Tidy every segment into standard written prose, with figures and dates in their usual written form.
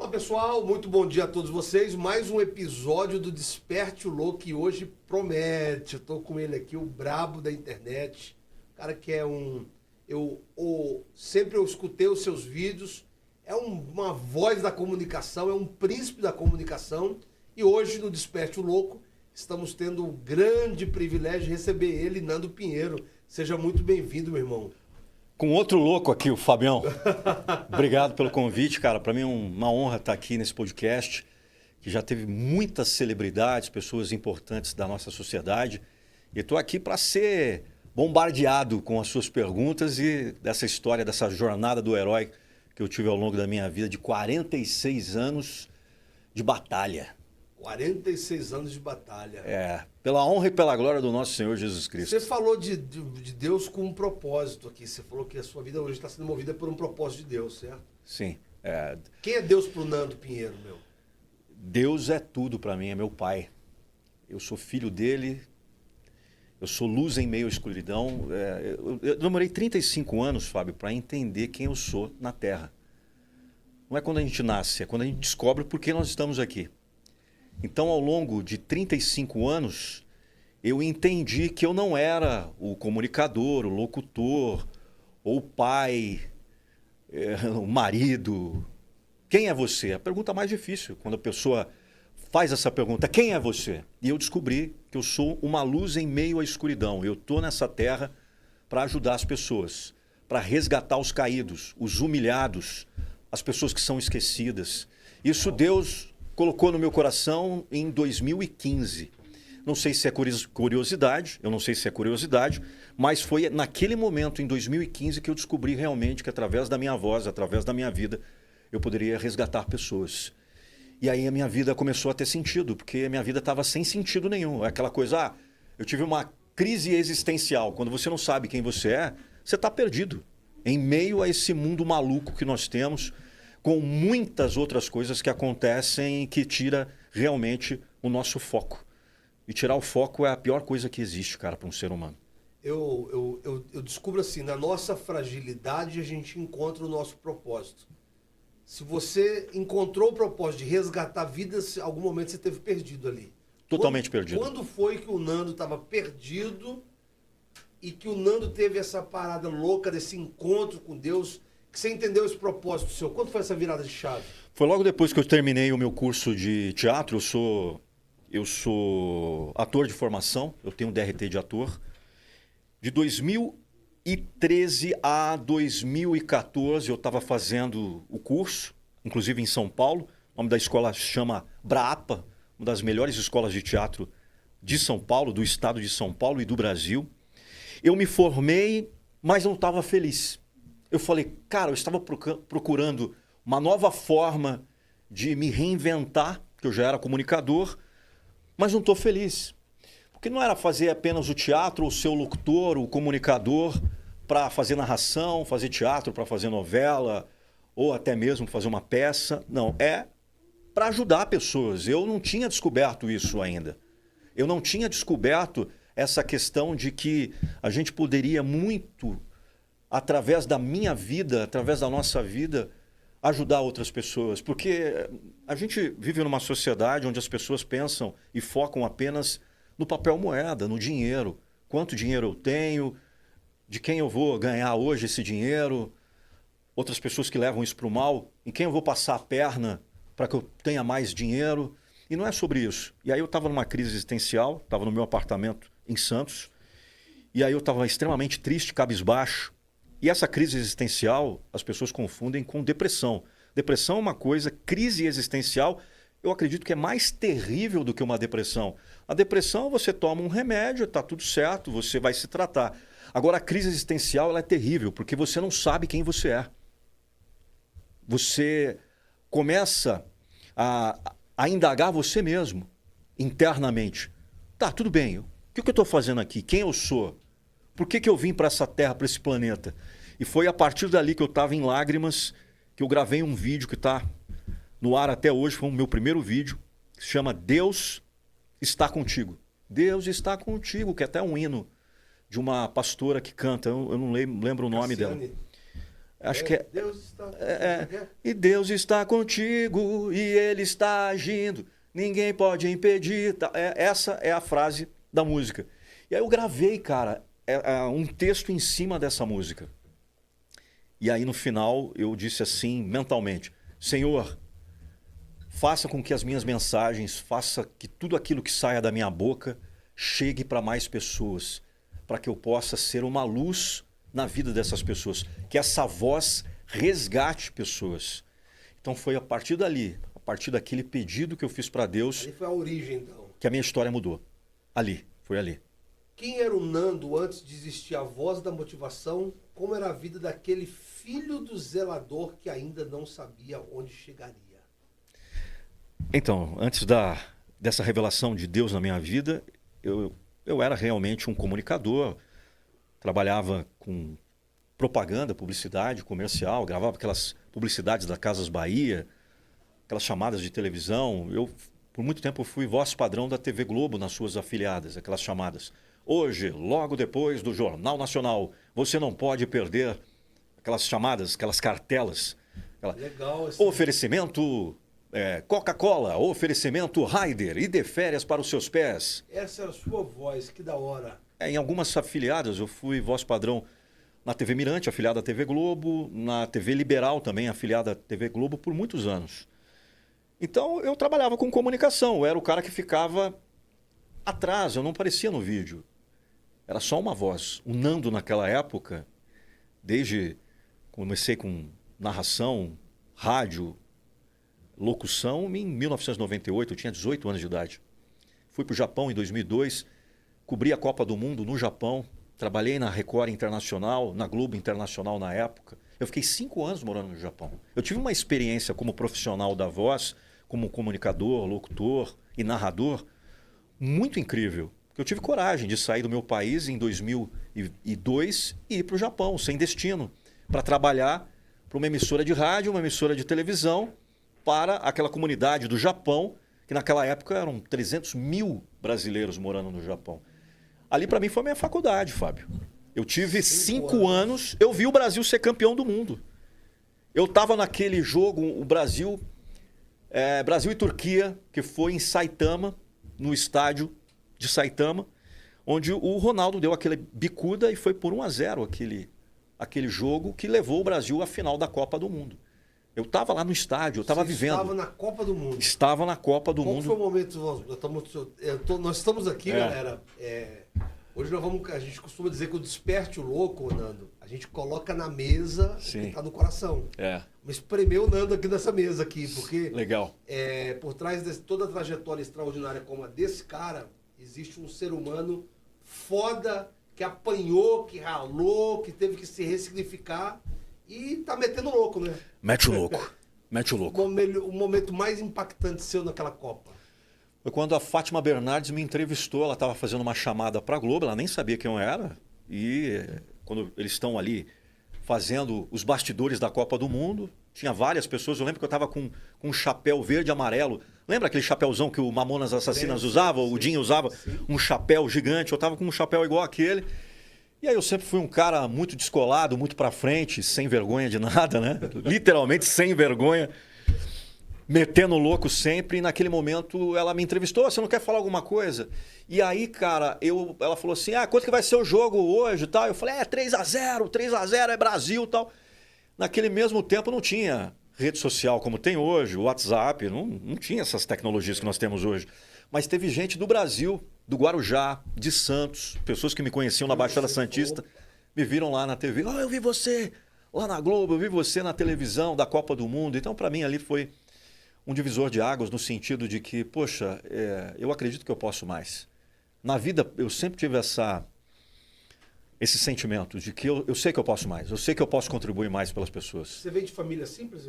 Fala pessoal, muito bom dia a todos vocês. Mais um episódio do Desperte o Louco que hoje promete. Eu tô com ele aqui, o brabo da internet. O cara que é sempre eu escutei os seus vídeos. É uma voz da comunicação, é um príncipe da comunicação. E hoje no Desperte o Louco estamos tendo o grande privilégio de receber ele, Nando Pinheiro. Seja muito bem-vindo, meu irmão. Com outro louco aqui, o Fabião. Obrigado pelo convite, cara. Para mim é uma honra estar aqui nesse podcast, que já teve muitas celebridades, pessoas importantes da nossa sociedade. E estou aqui para ser bombardeado com as suas perguntas e dessa história, dessa jornada do herói que eu tive ao longo da minha vida de 46 anos de batalha. 46 anos de batalha. Pela honra e pela glória do nosso Senhor Jesus Cristo. Você falou de Deus com um propósito aqui. Você falou que a sua vida hoje está sendo movida por um propósito de Deus, certo? Sim. Quem é Deus pro Nando Pinheiro, meu? Deus é tudo para mim, é meu pai. Eu sou filho dele, eu sou luz em meio à escuridão. Eu demorei 35 anos, Fábio, para entender quem eu sou na Terra. Não é quando a gente nasce, é quando a gente descobre por que nós estamos aqui. Então, ao longo de 35 anos, eu entendi que eu não era o comunicador, o locutor, ou o pai, o marido. Quem é você? A pergunta mais difícil, quando a pessoa faz essa pergunta, quem é você? E eu descobri que eu sou uma luz em meio à escuridão. Eu estou nessa terra para ajudar as pessoas, para resgatar os caídos, os humilhados, as pessoas que são esquecidas. Isso Deus colocou no meu coração em 2015. Não sei se é curiosidade, mas foi naquele momento, em 2015, que eu descobri realmente que através da minha voz, através da minha vida, eu poderia resgatar pessoas. E aí a minha vida começou a ter sentido, porque a minha vida estava sem sentido nenhum. É aquela coisa, eu tive uma crise existencial. Quando você não sabe quem você é, você está perdido. Em meio a esse mundo maluco que nós temos, com muitas outras coisas que acontecem que tira realmente o nosso foco. E tirar o foco é a pior coisa que existe, cara, para um ser humano. Eu descubro assim, na nossa fragilidade a gente encontra o nosso propósito. Se você encontrou o propósito de resgatar vidas, em algum momento você esteve perdido ali. Totalmente perdido. Quando foi que o Nando estava perdido e que o Nando teve essa parada louca desse encontro com Deus, que você entendeu esse propósito seu? Quando foi essa virada de chave? Foi logo depois que eu terminei o meu curso de teatro. Eu sou ator de formação, eu tenho um DRT de ator. De 2013 a 2014 eu estava fazendo o curso, inclusive em São Paulo. O nome da escola se chama Brapa, uma das melhores escolas de teatro de São Paulo, do estado de São Paulo e do Brasil. Eu me formei, mas não estava feliz. Eu falei, cara, eu estava procurando uma nova forma de me reinventar, porque eu já era comunicador, mas não estou feliz. Porque não era fazer apenas o teatro, o ser o locutor, o comunicador, para fazer narração, fazer teatro, para fazer novela, ou até mesmo fazer uma peça. Não, é para ajudar pessoas. Eu não tinha descoberto isso ainda. Eu não tinha descoberto essa questão de que a gente poderia muito, através da minha vida, através da nossa vida, ajudar outras pessoas. Porque a gente vive numa sociedade onde as pessoas pensam e focam apenas no papel moeda, no dinheiro. Quanto dinheiro eu tenho, de quem eu vou ganhar hoje esse dinheiro. Outras pessoas que levam isso para o mal, em quem eu vou passar a perna para que eu tenha mais dinheiro. E não é sobre isso. E aí eu estava numa crise existencial, estava no meu apartamento em Santos, e aí eu estava extremamente triste, cabisbaixo. E essa crise existencial, as pessoas confundem com depressão. Depressão é uma coisa, crise existencial, eu acredito que é mais terrível do que uma depressão. A depressão, você toma um remédio, está tudo certo, você vai se tratar. Agora, a crise existencial ela é terrível, porque você não sabe quem você é. Você começa a indagar você mesmo, internamente. Tá, tudo bem, o que eu estou fazendo aqui? Quem eu sou? Por que eu vim para essa terra, para esse planeta? E foi a partir dali que eu estava em lágrimas, que eu gravei um vídeo que está no ar até hoje, foi o meu primeiro vídeo, que se chama Deus Está Contigo. Deus está contigo, que é até um hino de uma pastora que canta, eu não lembro o nome dela. Acho que é. Deus está... E Deus está contigo e Ele está agindo. Ninguém pode impedir. Essa é a frase da música. E aí eu gravei, cara, um texto em cima dessa música. E aí no final eu disse assim, mentalmente: Senhor, faça com que as minhas mensagens, faça que tudo aquilo que saia da minha boca chegue para mais pessoas, para que eu possa ser uma luz na vida dessas pessoas, que essa voz resgate pessoas. Então foi a partir dali, a partir daquele pedido que eu fiz para Deus, Ali foi a origem, então. que a minha história mudou. Foi ali. Quem era o Nando antes de existir a voz da motivação? Como era a vida daquele filho do zelador que ainda não sabia onde chegaria? Então, antes dessa revelação de Deus na minha vida, eu era realmente um comunicador, trabalhava com propaganda, publicidade comercial, gravava aquelas publicidades da Casas Bahia, aquelas chamadas de televisão. Por muito tempo, fui voz padrão da TV Globo nas suas afiliadas, aquelas chamadas. Hoje, logo depois do Jornal Nacional, você não pode perder aquelas chamadas, aquelas cartelas. Legal. Oferecimento Coca-Cola, oferecimento Raider e de férias para os seus pés. Essa era a sua voz, que da hora. Em algumas afiliadas, eu fui voz padrão na TV Mirante, afiliada à TV Globo, na TV Liberal também, afiliada à TV Globo, por muitos anos. Então, eu trabalhava com comunicação, eu era o cara que ficava atrás, eu não aparecia no vídeo. Era só uma voz. O Nando, naquela época, comecei com narração, rádio, locução, em 1998, eu tinha 18 anos de idade. Fui para o Japão em 2002, cobri a Copa do Mundo no Japão, trabalhei na Record Internacional, na Globo Internacional na época. Eu fiquei 5 anos morando no Japão. Eu tive uma experiência como profissional da voz, como comunicador, locutor e narrador, muito incrível. Eu tive coragem de sair do meu país em 2002 e ir para o Japão, sem destino, para trabalhar para uma emissora de rádio, uma emissora de televisão, para aquela comunidade do Japão, que naquela época eram 300 mil brasileiros morando no Japão. Ali para mim foi minha faculdade, Fábio. Eu tive 5 anos, eu vi o Brasil ser campeão do mundo. Eu estava naquele jogo, o Brasil e Turquia, que foi em Saitama, no estádio de Saitama, onde o Ronaldo deu aquela bicuda e foi por 1-0 aquele jogo que levou o Brasil à final da Copa do Mundo. Eu estava lá no estádio, eu estava vivendo. Estava na Copa do Mundo. Estava na Copa do Mundo. Qual foi o momento? Nós estamos aqui, galera. Hoje a gente costuma dizer que o Desperte o Louco, Nando, a gente coloca na mesa o que está no coração. Mas espremer o Nando aqui nessa mesa aqui, porque legal. Por trás de toda a trajetória extraordinária como a desse cara, existe um ser humano foda, que apanhou, que ralou, que teve que se ressignificar e tá metendo louco, né? Mete o louco. Mete o louco. O momento mais impactante seu naquela Copa? Foi quando a Fátima Bernardes me entrevistou. Ela estava fazendo uma chamada para a Globo, ela nem sabia quem eu era. E quando eles estão ali fazendo os bastidores da Copa do Mundo, tinha várias pessoas. Eu lembro que eu estava com um chapéu verde e amarelo. Lembra aquele chapéuzão que o Mamonas Assassinas usava? O Dinho usava um chapéu gigante. Eu estava com um chapéu igual aquele. E aí eu sempre fui um cara muito descolado, muito pra frente, sem vergonha de nada, né? Literalmente sem vergonha, metendo louco sempre. E naquele momento ela me entrevistou: você não quer falar alguma coisa? E aí, cara, ela falou assim: quanto que vai ser o jogo hoje e tal? Eu falei: 3-0, 3-0 é Brasil e tal. Naquele mesmo tempo não tinha rede social como tem hoje, o WhatsApp, não tinha essas tecnologias que nós temos hoje. Mas teve gente do Brasil, do Guarujá, de Santos, pessoas que me conheciam na Baixada Santista, me viram lá na TV. Eu vi você lá na Globo, eu vi você na televisão da Copa do Mundo. Então, para mim, ali foi um divisor de águas no sentido de que, poxa, eu acredito que eu posso mais. Na vida, eu sempre tive esse sentimento de que eu sei que eu posso mais, eu sei que eu posso contribuir mais pelas pessoas. Você veio de família simples?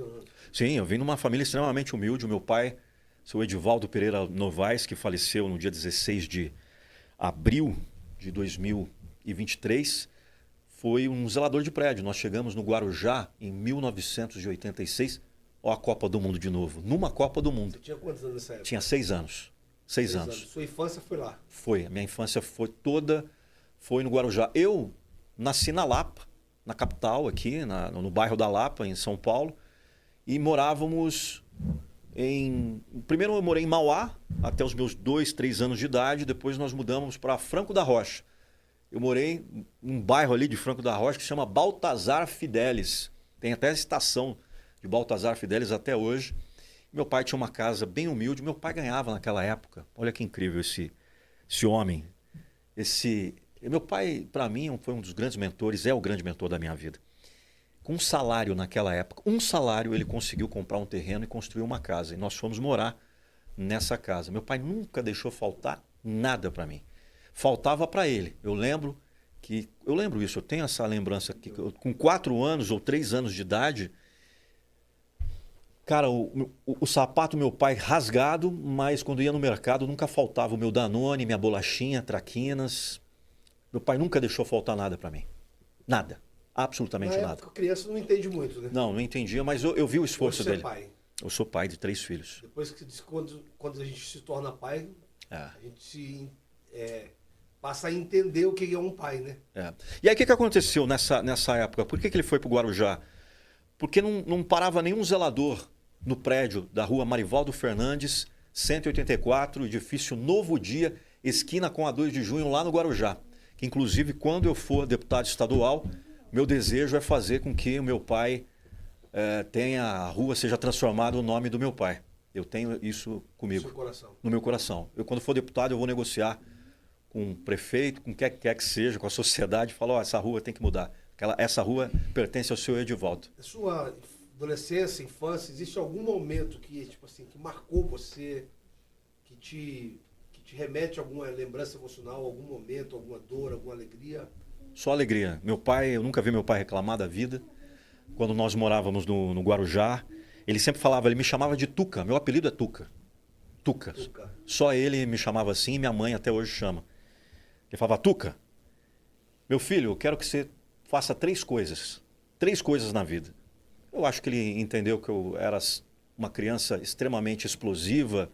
Sim, eu vim numa família extremamente humilde. O meu pai, seu Edivaldo Pereira Novaes, que faleceu no dia 16 de abril de 2023, foi um zelador de prédio. Nós chegamos no Guarujá em 1986, a Copa do Mundo de novo, numa Copa do Mundo. Você tinha quantos anos nessa época? Tinha 6 anos. 6 anos. Sua infância foi lá? Foi, a minha infância foi no Guarujá. Eu nasci na Lapa, na capital, aqui, no bairro da Lapa, em São Paulo. E morávamos em... Primeiro eu morei em Mauá, até os meus 2, 3 anos de idade. Depois nós mudamos para Franco da Rocha. Eu morei num bairro ali de Franco da Rocha que se chama Baltazar Fidelis. Tem até a estação de Baltazar Fidelis até hoje. Meu pai tinha uma casa bem humilde. Meu pai ganhava naquela época. Olha que incrível esse homem. Meu pai, para mim, foi um dos grandes mentores, é o grande mentor da minha vida. Com um salário naquela época, ele conseguiu comprar um terreno e construir uma casa. E nós fomos morar nessa casa. Meu pai nunca deixou faltar nada para mim. Faltava para ele. Eu lembro isso, eu tenho essa lembrança que com 4 anos ou 3 anos de idade, cara, o sapato do meu pai rasgado, mas quando ia no mercado nunca faltava o meu Danone, minha bolachinha, traquinas. Meu pai nunca deixou faltar nada para mim. Nada. Absolutamente nada. Na época, a criança não entende muito, né? Não entendia, mas eu vi o esforço dele. Você é pai. Eu sou pai de 3 filhos. Depois que quando a gente se torna pai, a gente passa a entender o que é um pai, né? E aí o que aconteceu nessa época? Por que ele foi para o Guarujá? Porque não parava nenhum zelador no prédio da rua Marivaldo Fernandes, 184, edifício Novo Dia, esquina com a 2 de junho, lá no Guarujá. Que inclusive, quando eu for deputado estadual, meu desejo é fazer com que o meu pai a rua seja transformada no nome do meu pai. Eu tenho isso comigo. No seu coração. No meu coração. Eu, quando for deputado, eu vou negociar com o prefeito, com quem quer que seja, com a sociedade, e falar, essa rua tem que mudar. Essa rua pertence ao seu Edivaldo. Na sua adolescência, infância, existe algum momento que, tipo assim, que marcou você, que te remete a alguma lembrança emocional, algum momento, alguma dor, alguma alegria? Só alegria. Eu nunca vi meu pai reclamar da vida. Quando nós morávamos no Guarujá, ele sempre falava, ele me chamava de Tuca. Meu apelido é Tuca. Tuca. Só ele me chamava assim e minha mãe até hoje chama. Ele falava, Tuca, meu filho, eu quero que você faça 3 coisas. 3 coisas na vida. Eu acho que ele entendeu que eu era uma criança extremamente explosiva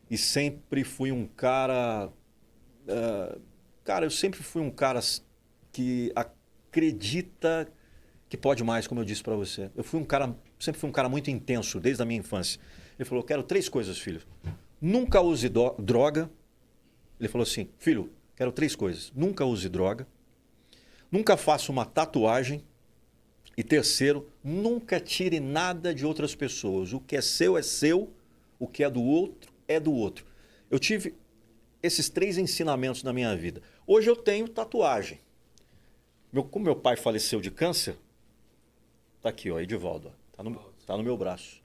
e sempre fui um cara... eu sempre fui um cara que acredita que pode mais, como eu disse para você. Sempre fui um cara muito intenso, desde a minha infância. Ele falou, quero 3 coisas, filho. Nunca use droga. Ele falou assim, filho, quero 3 coisas. Nunca use droga. Nunca faça uma tatuagem. E terceiro, nunca tire nada de outras pessoas. O que é seu, o que é do outro é do outro. Eu tive esses 3 ensinamentos na minha vida. Hoje eu tenho tatuagem. Como meu pai faleceu de câncer, tá aqui, ó, Edivaldo. Tá no meu braço.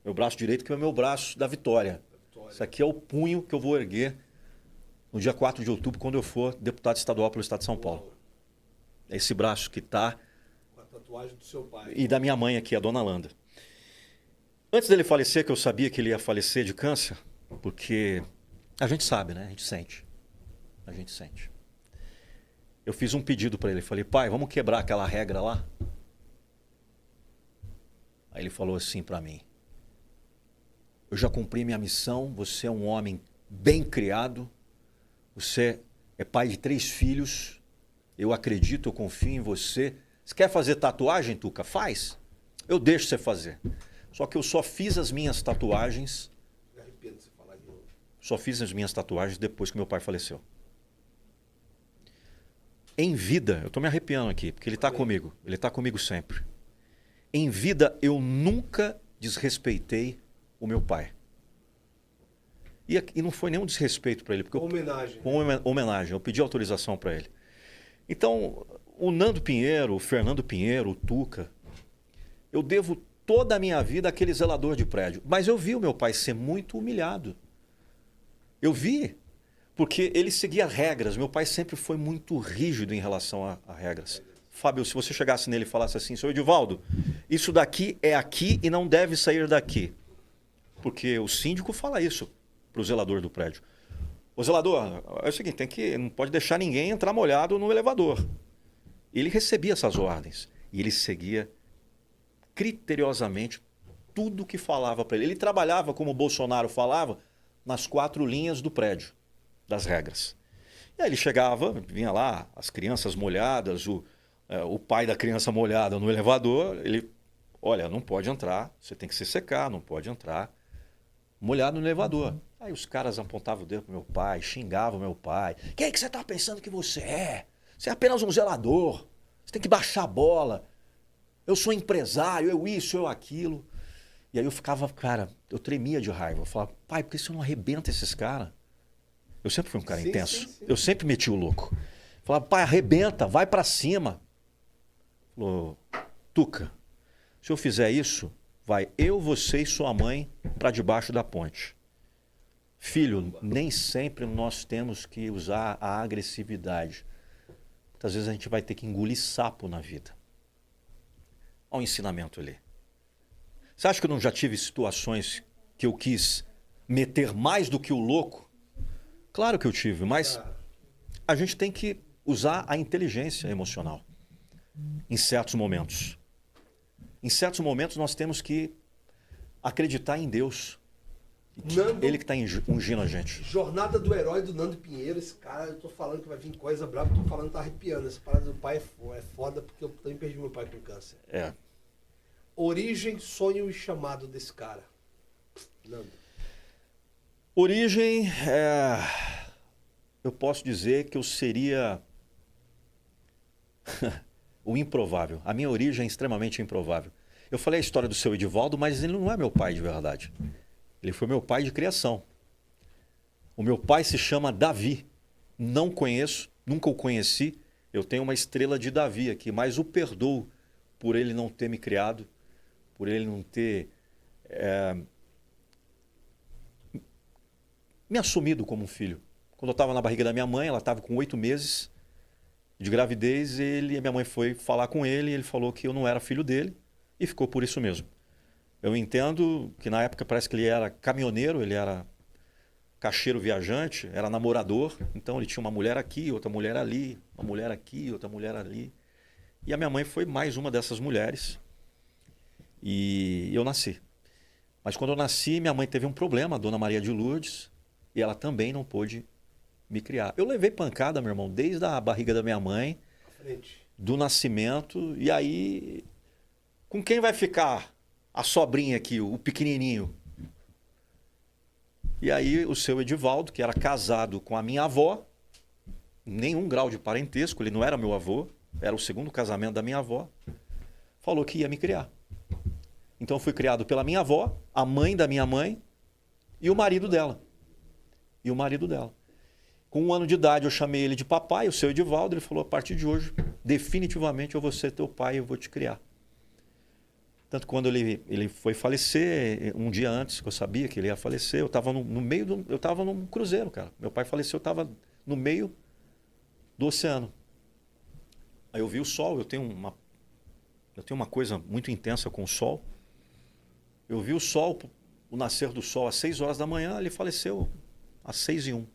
Meu braço direito, que é o meu braço da vitória. Isso aqui é o punho que eu vou erguer no dia 4 de outubro, quando eu for deputado estadual pelo estado de São Paulo. É esse braço que tá... Com a tatuagem do seu pai. E da minha mãe aqui, a dona Landa. Antes dele falecer, que eu sabia que ele ia falecer de câncer, porque a gente sabe, né? A gente sente. A gente sente. Eu fiz um pedido para ele. Falei, pai, vamos quebrar aquela regra lá? Aí ele falou assim para mim, eu já cumpri minha missão, você é um homem bem criado, você é pai de 3 filhos, eu acredito, eu confio em você. Você quer fazer tatuagem, Tuca? Faz. Eu deixo você fazer. Só que eu só fiz as minhas tatuagens... Me arrependo de você falar de novo. Só fiz as minhas tatuagens depois que meu pai faleceu. Em vida, eu estou me arrepiando aqui, porque ele está comigo. Ele está comigo sempre. Em vida, eu nunca desrespeitei o meu pai. E não foi nenhum desrespeito para ele. Porque homenagem. Homenagem. Eu pedi autorização para ele. Então, o Nando Pinheiro, o Fernando Pinheiro, o Tuca, eu devo toda a minha vida àquele zelador de prédio. Mas eu vi o meu pai ser muito humilhado. Eu vi. Porque ele seguia regras. Meu pai sempre foi muito rígido em relação a regras. Fábio, se você chegasse nele e falasse assim, seu Edivaldo, isso daqui é aqui e não deve sair daqui. Porque o síndico fala isso para o zelador do prédio. O zelador, é o seguinte, não pode deixar ninguém entrar molhado no elevador. Ele recebia essas ordens e ele seguia criteriosamente tudo que falava para ele. Ele trabalhava, como o Bolsonaro falava, nas 4 linhas do prédio, das regras. E aí ele chegava, vinha lá, as crianças molhadas, o pai da criança molhada no elevador, ele, olha, não pode entrar, você tem que se secar, não pode entrar molhado no elevador. Aí os caras apontavam o dedo pro meu pai, xingavam meu pai. Quem que você tá pensando que você é? Você é apenas um zelador, você tem que baixar a bola. Eu sou empresário, eu isso, eu aquilo. E aí eu ficava, cara, eu tremia de raiva. Eu falava, pai, por que você não arrebenta esses caras? Eu sempre fui um cara intenso. Sim. Eu sempre meti o louco. Falava, pai, arrebenta, vai pra cima. Falou, Tuca, se eu fizer isso, vai eu, você e sua mãe para debaixo da ponte. Filho, nem sempre nós temos que usar a agressividade. Muitas vezes a gente vai ter que engolir sapo na vida. Olha o ensinamento ali. Você acha que eu não já tive situações que eu quis meter mais do que o louco? Claro que eu tive, mas a gente tem que usar a inteligência emocional em certos momentos. Em certos momentos nós temos que acreditar em Deus. Nando, ele que está ungindo a gente. Jornada do Herói do Nando Pinheiro. Esse cara, eu tô falando que vai vir coisa brava, tô falando que tá arrepiando. Essa parada do pai é foda porque eu também perdi meu pai com câncer. É. Origem, sonho e chamado desse cara. Nando. Origem, eu posso dizer que eu seria o improvável. A minha origem é extremamente improvável. Eu falei a história do seu Edivaldo, mas ele não é meu pai de verdade. Ele foi meu pai de criação. O meu pai se chama Davi. Não conheço, nunca o conheci. Eu tenho uma estrela de Davi aqui, mas o perdoo por ele não ter me criado, por ele não ter me assumido como um filho. Quando eu estava na barriga da minha mãe, ela estava com 8 meses de gravidez, minha mãe foi falar com ele e ele falou que eu não era filho dele e ficou por isso mesmo. Eu entendo que na época parece que ele era caminhoneiro, ele era caixeiro viajante, era namorador, então ele tinha uma mulher aqui, outra mulher ali, uma mulher aqui, outra mulher ali. E a minha mãe foi mais uma dessas mulheres e eu nasci. Mas quando eu nasci, minha mãe teve um problema, a Dona Maria de Lourdes, e ela também não pôde me criar. Eu levei pancada, meu irmão, desde a barriga da minha mãe, do nascimento, e aí com quem vai ficar a sobrinha aqui, o pequenininho? E aí o seu Edivaldo, que era casado com a minha avó, nenhum grau de parentesco, ele não era meu avô, era o segundo casamento da minha avó, falou que ia me criar. Então eu fui criado pela minha avó, a mãe da minha mãe e o marido dela. Com 1 ano de idade eu chamei ele de papai, o seu Edivaldo, ele falou, a partir de hoje, definitivamente eu vou ser teu pai e eu vou te criar. Tanto que quando ele foi falecer, um dia antes que eu sabia que ele ia falecer, eu estava eu estava num cruzeiro, cara. Meu pai faleceu, eu estava no meio do oceano. Aí eu vi o sol, eu tenho uma coisa muito intensa com o sol. Eu vi o sol, o nascer do sol às 6 horas da manhã, ele faleceu às 6h01.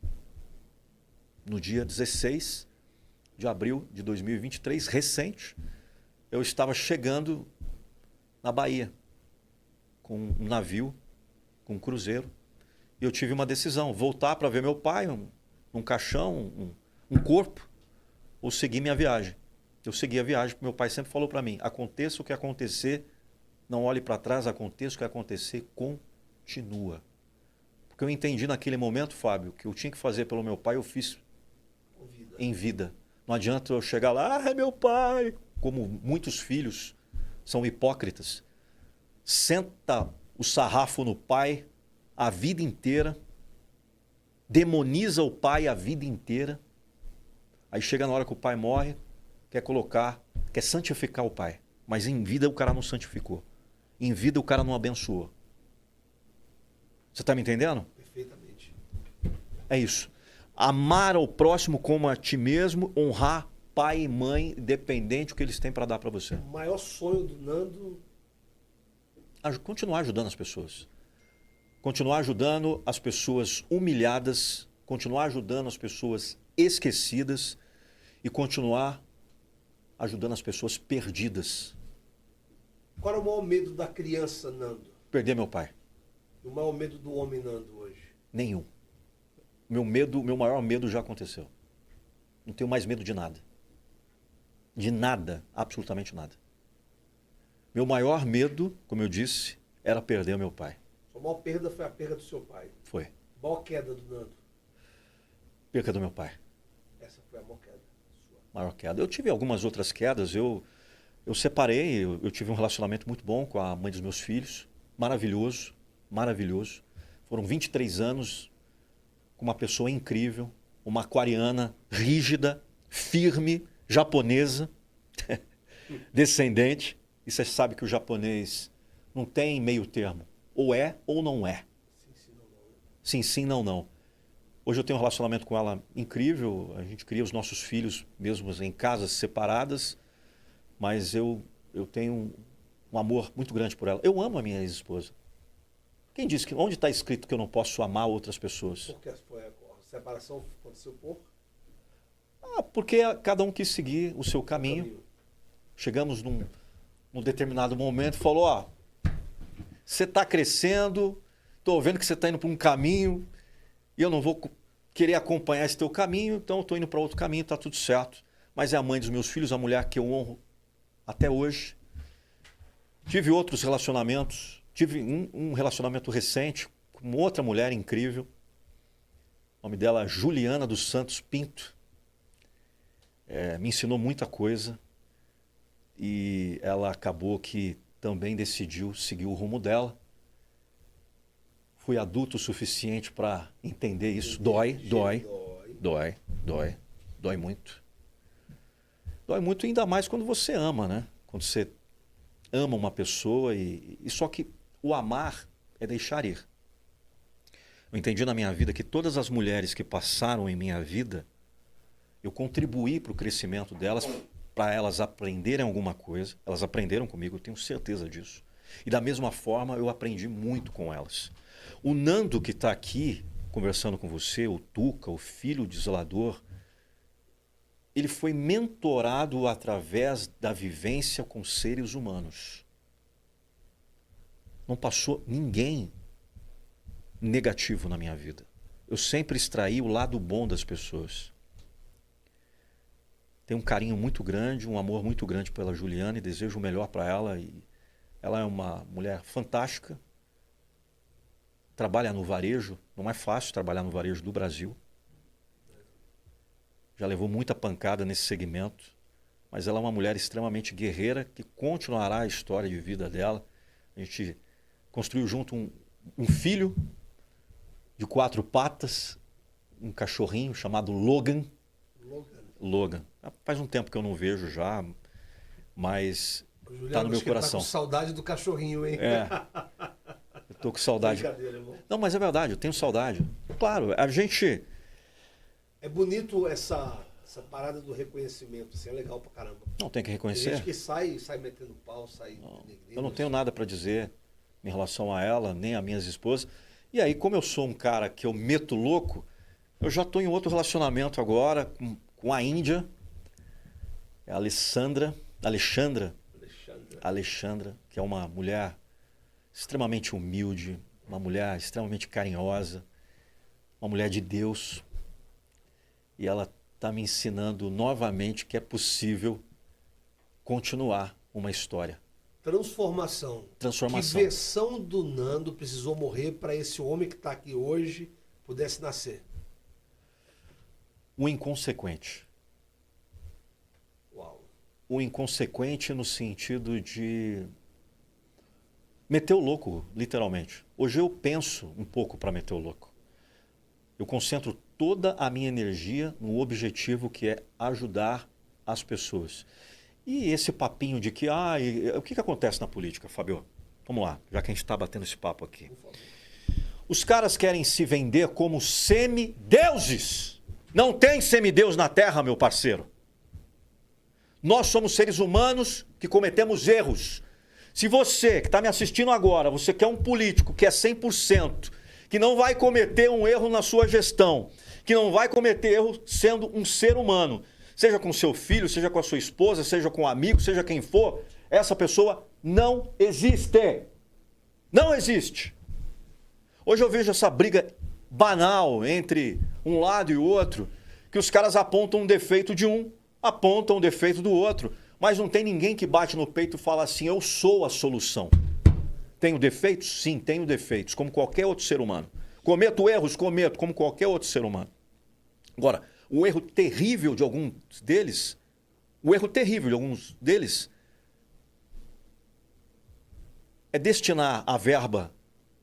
No dia 16 de abril de 2023, recente, eu estava chegando na Bahia, com um navio, com um cruzeiro. E eu tive uma decisão, voltar para ver meu pai, um caixão, um corpo, ou seguir minha viagem. Eu segui a viagem, porque meu pai sempre falou para mim, aconteça o que acontecer, não olhe para trás, aconteça o que acontecer, continua. Porque eu entendi naquele momento, Fábio, que eu tinha que fazer pelo meu pai, eu fiz em vida. Não adianta eu chegar lá, é meu pai, como muitos filhos são hipócritas, senta o sarrafo no pai a vida inteira, demoniza o pai a vida inteira, aí chega na hora que o pai morre, quer santificar o pai, mas em vida o cara não santificou, em vida o cara não abençoou. Você está me entendendo? Perfeitamente. É isso. Amar ao próximo como a ti mesmo, honrar pai e mãe, independente do que eles têm para dar para você. O maior sonho do Nando? Continuar ajudando as pessoas. Continuar ajudando as pessoas humilhadas, continuar ajudando as pessoas esquecidas e continuar ajudando as pessoas perdidas. Qual é o maior medo da criança, Nando? Perder meu pai. E o maior medo do homem, Nando, hoje? Nenhum. Meu maior medo já aconteceu. Não tenho mais medo de nada. De nada, absolutamente nada. Meu maior medo, como eu disse, era perder o meu pai. Sua maior perda foi a perda do seu pai. Foi. Maior queda do Nando. Perca do meu pai. Essa foi a maior queda sua. Maior queda. Eu tive algumas outras quedas. Eu separei, eu tive um relacionamento muito bom com a mãe dos meus filhos. Maravilhoso, maravilhoso. Foram 23 anos com uma pessoa incrível, uma aquariana rígida, firme, japonesa, descendente. E você sabe que o japonês não tem meio termo. Ou é ou não é. Sim, sim, não, não. Hoje eu tenho um relacionamento com ela incrível. A gente cria os nossos filhos mesmo em casas separadas. Mas eu tenho um amor muito grande por ela. Eu amo a minha ex-esposa. Quem disse que... Onde está escrito que eu não posso amar outras pessoas? Por que a separação aconteceu por? Porque cada um quis seguir o seu caminho. Chegamos num determinado momento e falou, ó, você está crescendo, estou vendo que você está indo para um caminho e eu não vou querer acompanhar esse teu caminho, então eu estou indo para outro caminho, está tudo certo. Mas é a mãe dos meus filhos, a mulher que eu honro até hoje. Tive outros relacionamentos, tive um relacionamento recente com outra mulher incrível. O nome dela é Juliana dos Santos Pinto. Me ensinou muita coisa e ela acabou que também decidiu seguir o rumo dela. Fui adulto o suficiente para entender isso. Dói muito. Dói muito, ainda mais quando você ama, né? Quando você ama uma pessoa e só que o amar é deixar ir. Eu entendi na minha vida que todas as mulheres que passaram em minha vida, eu contribuí para o crescimento delas, para elas aprenderem alguma coisa. Elas aprenderam comigo, eu tenho certeza disso. E da mesma forma, eu aprendi muito com elas. O Nando que está aqui conversando com você, o Tuca, o filho de zelador, ele foi mentorado através da vivência com seres humanos. Não passou ninguém negativo na minha vida. Eu sempre extraí o lado bom das pessoas. Tenho um carinho muito grande, um amor muito grande pela Juliana e desejo o melhor para ela. E ela é uma mulher fantástica. Trabalha no varejo, não é fácil trabalhar no varejo do Brasil. Já levou muita pancada nesse segmento, mas ela é uma mulher extremamente guerreira que continuará a história de vida dela. A gente construiu junto um filho de 4 patas, um cachorrinho chamado Logan. Logan. Faz um tempo que eu não vejo já, mas está no meu coração. Tá com saudade do cachorrinho, hein? Eu tô com saudade. Brincadeira, irmão. Não, mas é verdade, eu tenho saudade. Claro, a gente... É bonito essa parada do reconhecimento, assim, é legal pra caramba. Não, tem que Tem reconhecer. gente que sai metendo pau, sai... Eu não tenho nada para dizer em relação a ela, nem a minhas esposas. E aí, como eu sou um cara que eu meto louco, eu já estou em outro relacionamento agora com a Índia. É a Alexandra, que é uma mulher extremamente humilde, uma mulher extremamente carinhosa, uma mulher de Deus. E ela está me ensinando novamente que é possível continuar uma história. Transformação. Que versão do Nando precisou morrer para esse homem que está aqui hoje pudesse nascer? O inconsequente. Uau. O inconsequente no sentido de meter o louco, literalmente. Hoje eu penso um pouco para meter o louco. Eu concentro toda a minha energia no objetivo que é ajudar as pessoas. E esse papinho de que, o que acontece na política, Fábio? Vamos lá, já que a gente está batendo esse papo aqui. Os caras querem se vender como semideuses. Não tem semideus na Terra, meu parceiro. Nós somos seres humanos que cometemos erros. Se você, que está me assistindo agora, você quer um político que é 100%, que não vai cometer um erro na sua gestão, que não vai cometer erro sendo um ser humano, seja com seu filho, seja com a sua esposa, seja com um amigo, seja quem for, essa pessoa não existe. Não existe. Hoje eu vejo essa briga banal entre um lado e o outro, que os caras apontam um defeito de um, apontam o defeito do outro. Mas não tem ninguém que bate no peito e fala assim, eu sou a solução. Tenho defeitos? Sim, tenho defeitos, como qualquer outro ser humano. Cometo erros? Cometo, como qualquer outro ser humano. Agora, o erro terrível de alguns deles é destinar a verba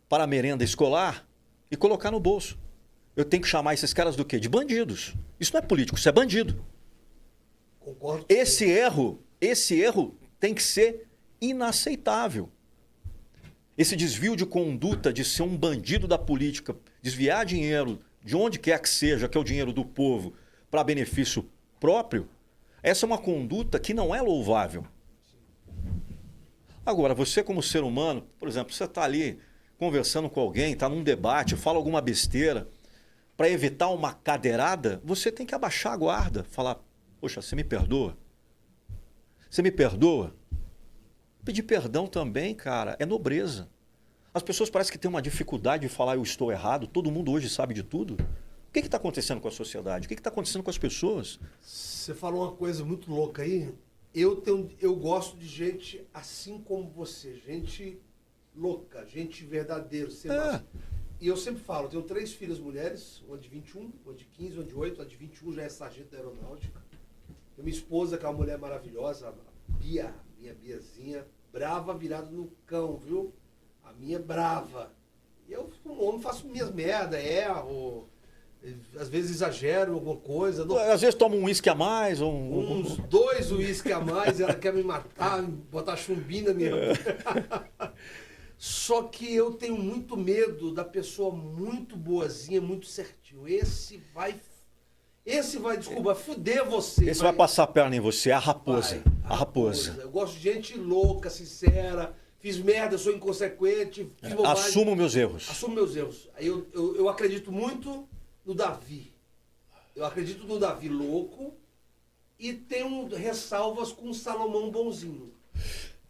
para a merenda escolar e colocar no bolso. Eu tenho que chamar esses caras do quê? De bandidos. Isso não é político, isso é bandido. Concordo. Esse erro tem que ser inaceitável. Esse desvio de conduta de ser um bandido da política, desviar dinheiro de onde quer que seja, que é o dinheiro do povo, para benefício próprio, essa é uma conduta que não é louvável. Agora, você como ser humano, por exemplo, você está ali conversando com alguém, está num debate, fala alguma besteira, para evitar uma cadeirada, você tem que abaixar a guarda, falar, poxa, você me perdoa? Você me perdoa? Pedir perdão também, cara, é nobreza. As pessoas parecem que têm uma dificuldade de falar eu estou errado, todo mundo hoje sabe de tudo. O que está acontecendo com a sociedade? O que está acontecendo com as pessoas? Você falou uma coisa muito louca aí. Eu gosto de gente assim como você, gente louca, gente verdadeira. E eu sempre falo, eu tenho 3 filhas mulheres, uma de 21, uma de 15, uma de 8, a de 21 já é sargento da aeronáutica. Tenho minha esposa, que é uma mulher maravilhosa, a Bia, minha Biazinha, brava virada no cão, viu? A minha é brava. E eu, como homem, faço minhas merdas, erro, às vezes exagero alguma coisa. Não... Às vezes toma um uísque a mais. Uns 2 uísques a mais, ela quer me matar, botar chumbinho na minha... Só que eu tenho muito medo da pessoa muito boazinha, muito certinho. Esse vai, desculpa, fuder você. Esse vai passar a perna em você, é a raposa. A raposa. Eu gosto de gente louca, sincera, fiz merda, sou inconsequente, fiz bobagem. Assumo meus erros. Assumo meus erros. Aí eu acredito muito no Davi. Eu acredito no Davi louco e tenho ressalvas com o Salomão bonzinho.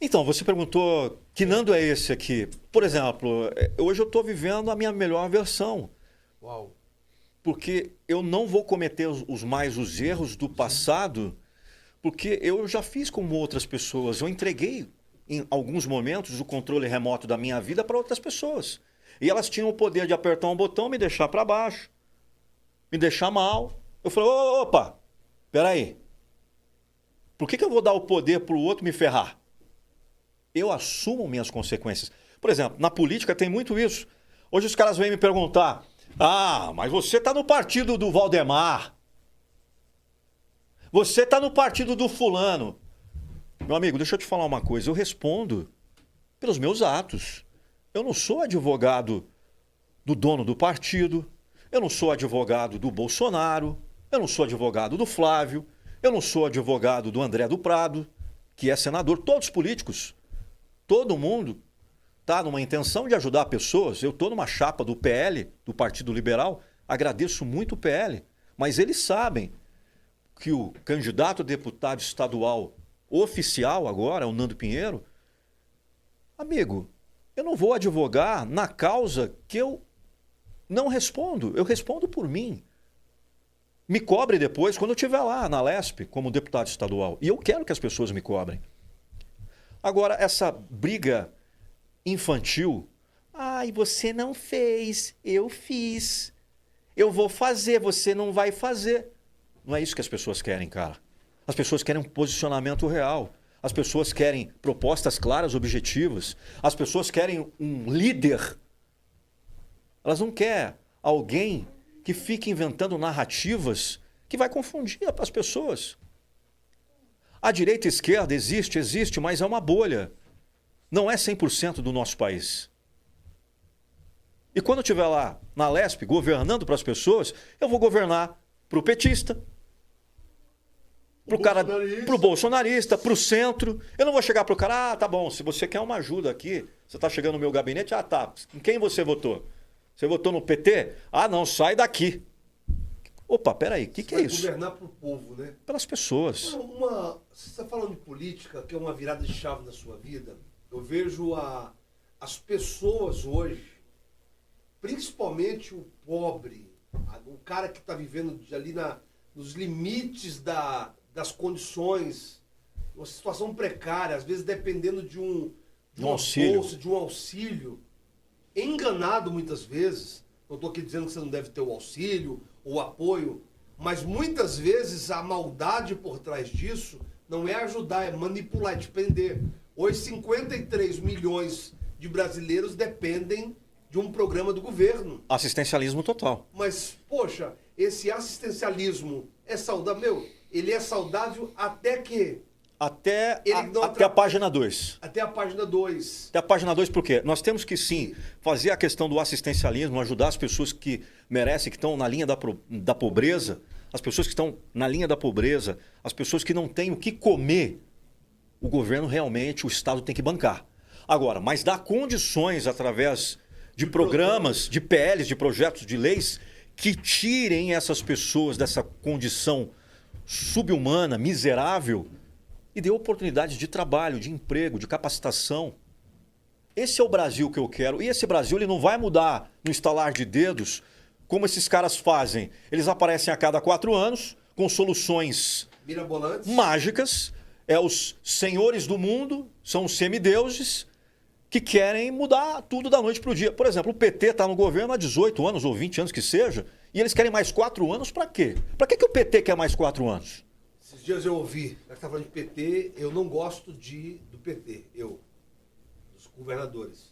Então, você perguntou, que Nando é esse aqui? Por exemplo, hoje eu estou vivendo a minha melhor versão. Uau. Porque eu não vou cometer os erros do passado, porque eu já fiz como outras pessoas. Eu entreguei, em alguns momentos, o controle remoto da minha vida para outras pessoas. E elas tinham o poder de apertar um botão, me deixar para baixo, me deixar mal. Eu falei, opa, peraí. Por que eu vou dar o poder para o outro me ferrar? Eu assumo minhas consequências. Por exemplo, na política tem muito isso. Hoje os caras vêm me perguntar, mas você está no partido do Valdemar. Você está no partido do fulano. Meu amigo, deixa eu te falar uma coisa. Eu respondo pelos meus atos. Eu não sou advogado do dono do partido. Eu não sou advogado do Bolsonaro. Eu não sou advogado do Flávio. Eu não sou advogado do André do Prado, que é senador. Todos políticos. Todo mundo está numa intenção de ajudar pessoas. Eu estou numa chapa do PL, do Partido Liberal. Agradeço muito o PL. Mas eles sabem que o candidato a deputado estadual oficial agora, o Nando Pinheiro, amigo, eu não vou advogar na causa que eu não respondo. Eu respondo por mim. Me cobre depois quando eu estiver lá na Lesp como deputado estadual. E eu quero que as pessoas me cobrem. Agora, essa briga infantil, você não fez, eu fiz. Eu vou fazer, você não vai fazer. Não é isso que as pessoas querem, cara. As pessoas querem um posicionamento real. As pessoas querem propostas claras, objetivas. As pessoas querem um líder. Elas não querem alguém que fique inventando narrativas que vai confundir as pessoas. A direita e a esquerda existe, mas é uma bolha. Não é 100% do nosso país. E quando eu estiver lá na Lesp, governando para as pessoas, eu vou governar para o petista, para o bolsonarista, para o centro. Eu não vou chegar para o cara, tá bom, se você quer uma ajuda aqui, você está chegando no meu gabinete, tá, em quem você votou? Você votou no PT? Não, sai daqui. Opa, peraí, o que é isso? Governar para o povo, né? Pelas pessoas. Você está falando de política, que é uma virada de chave na sua vida. Eu vejo as pessoas hoje, principalmente o pobre, o cara que está vivendo ali nos limites das condições, uma situação precária, às vezes dependendo de um auxílio. bolsa, de um auxílio, enganado muitas vezes. Não estou aqui dizendo que você não deve ter o auxílio, o apoio, mas muitas vezes a maldade por trás disso não é ajudar, é manipular, é te prender. Hoje 53 milhões de brasileiros dependem de um programa do governo. Assistencialismo total. Mas, poxa, esse assistencialismo é saudável? Ele é saudável até que? Até a página 2. Até a página 2. Até a página 2 por quê? Nós temos que sim fazer a questão do assistencialismo, ajudar as pessoas que merecem, que estão na linha da pobreza, as pessoas que estão na linha da pobreza, as pessoas que não têm o que comer. O governo realmente, o Estado tem que bancar. Agora, mas dar condições através de programas, de PLs, de projetos de leis que tirem essas pessoas dessa condição subhumana, miserável e dê oportunidades de trabalho, de emprego, de capacitação. Esse é o Brasil que eu quero. E esse Brasil ele não vai mudar no estalar de dedos como esses caras fazem. Eles aparecem a cada 4 anos com soluções mirabolantes, mágicas. Os senhores do mundo, são os semideuses que querem mudar tudo da noite para o dia. Por exemplo, o PT está no governo há 18 anos ou 20 anos que seja, e eles querem mais 4 anos para quê? Para que o PT quer mais 4 anos? Esses dias eu ouvi, já que está falando de PT, eu não gosto do PT, dos governadores.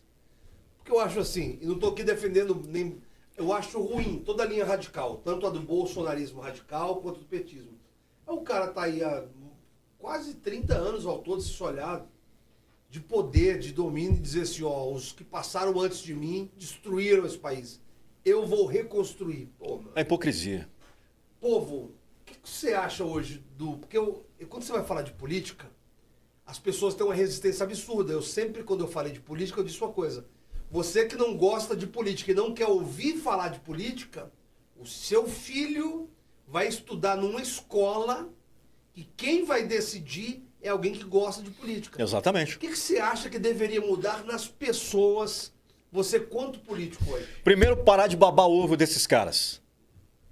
Porque eu acho assim, e não estou aqui defendendo nem... Eu acho ruim toda a linha radical, tanto a do bolsonarismo radical quanto do petismo. O cara está aí há quase 30 anos ao todo, se olhar, de poder, de domínio, e dizer assim, ó, os que passaram antes de mim destruíram esse país. Eu vou reconstruir. Pô, a hipocrisia. Povo, o que você acha hoje do... Porque quando você vai falar de política, as pessoas têm uma resistência absurda. Eu sempre, quando eu falei de política, eu disse uma coisa. Você que não gosta de política e não quer ouvir falar de política, o seu filho vai estudar numa escola que quem vai decidir é alguém que gosta de política. Exatamente. O que você acha que deveria mudar nas pessoas, você quanto político hoje? Primeiro, parar de babar o ovo desses caras.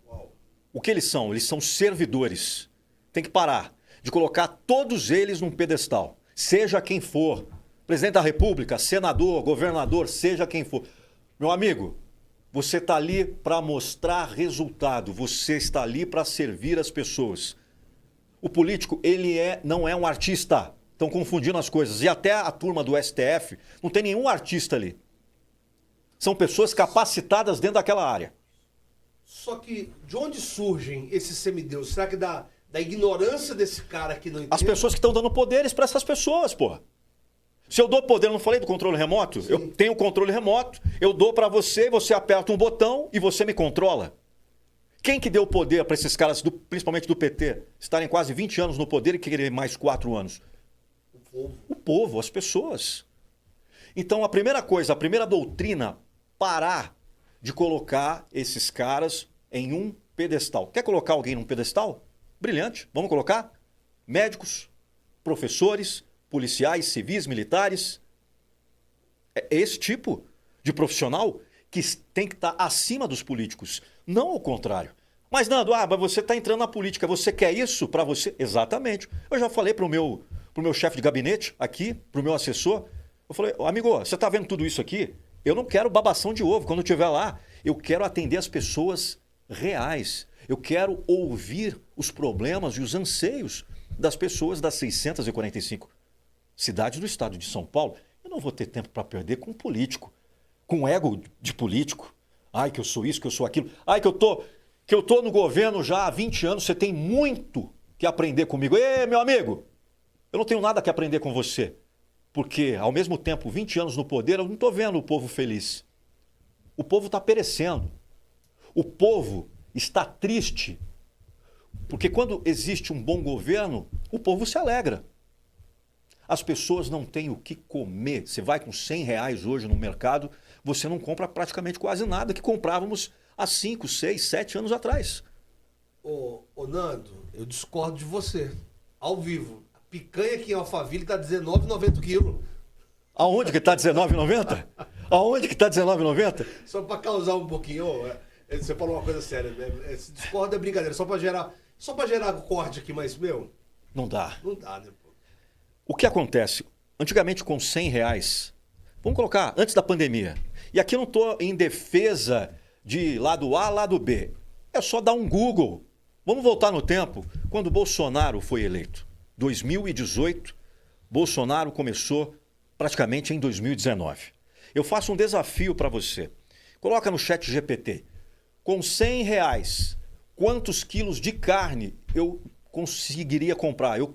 Uau. O que eles são? Eles são servidores. Tem que parar de colocar todos eles num pedestal. Seja quem for. Presidente da República, senador, governador, seja quem for. Meu amigo, você está ali para mostrar resultado. Você está ali para servir as pessoas. O político, ele não é um artista. Estão confundindo as coisas. E até a turma do STF, não tem nenhum artista ali. São pessoas capacitadas dentro daquela área. Só que de onde surgem esses semideuses? Será que da ignorância desse cara que não entende? As pessoas que estão dando poderes para essas pessoas, porra. Se eu dou poder, eu não falei do controle remoto? Sim. Eu tenho controle remoto, eu dou para você, você aperta um botão e você me controla. Quem que deu poder para esses caras, principalmente do PT, estarem quase 20 anos no poder e querer mais 4 anos? O povo. O povo, as pessoas. Então, a primeira coisa, a primeira doutrina, parar de colocar esses caras em um pedestal. Quer colocar alguém num pedestal? Brilhante. Vamos colocar? Médicos, professores, policiais, civis, militares. É esse tipo de profissional que tem que estar acima dos políticos. Não o contrário. Mas, Nando, mas você está entrando na política, você quer isso para você? Exatamente. Eu já falei para o meu chefe de gabinete aqui, para o meu assessor, eu falei, amigo, você está vendo tudo isso aqui? Eu não quero babação de ovo. Quando eu estiver lá, eu quero atender as pessoas reais. Eu quero ouvir os problemas e os anseios das pessoas das 645 cidades do estado de São Paulo. Eu não vou ter tempo para perder com político, com ego de político. Ai, que eu sou isso, que eu sou aquilo. Ai, que eu tô no governo já há 20 anos, você tem muito que aprender comigo. Ei, meu amigo, eu não tenho nada que aprender com você. Porque, ao mesmo tempo, 20 anos no poder, eu não estou vendo o povo feliz. O povo está perecendo. O povo está triste. Porque quando existe um bom governo, o povo se alegra. As pessoas não têm o que comer. Você vai com R$100 hoje no mercado, você não compra praticamente quase nada que comprávamos há 5, 6, 7 anos atrás. Ô Nando, eu discordo de você. Ao vivo. A picanha aqui em Alphaville está R$19,90 o quilo. Aonde que está R$19,90? Aonde que está R$19,90? Só para causar um pouquinho. Você falou uma coisa séria, né? Esse discordo é brincadeira. Só para gerar corte aqui, mas, meu... Não dá. Não dá, né, pô? O que acontece? Antigamente com R$ 100, vamos colocar antes da pandemia. E aqui eu não estou em defesa de lado A, lado B. É só dar um Google. Vamos voltar no tempo, quando Bolsonaro foi eleito. 2018, Bolsonaro começou praticamente em 2019. Eu faço um desafio para você. Coloca no chat GPT. Com R$ 100, quantos quilos de carne eu conseguiria comprar? Eu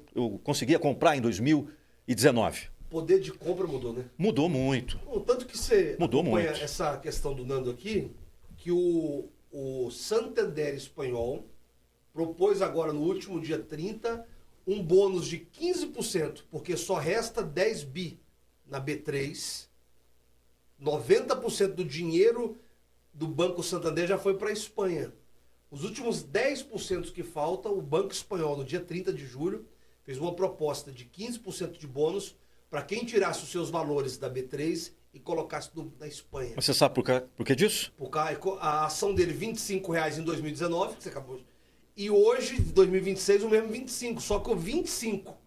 conseguia comprar em 2019. O poder de compra mudou, né? Mudou muito. O tanto que você Mudou acompanha muito. essa questão do Nando aqui, que o Santander espanhol propôs agora no último dia 30 um bônus de 15%, porque só resta 10 bi na B3. 90% do dinheiro do Banco Santander já foi para a Espanha. Os últimos 10% que faltam, o Banco Espanhol, no dia 30 de julho, fez uma proposta de 15% de bônus para quem tirasse os seus valores da B3 e colocasse na Espanha. Mas você sabe por que disso? Porque a ação dele, R$25 em 2019, que você acabou de... E hoje, 2026, o mesmo 25. Só que o 25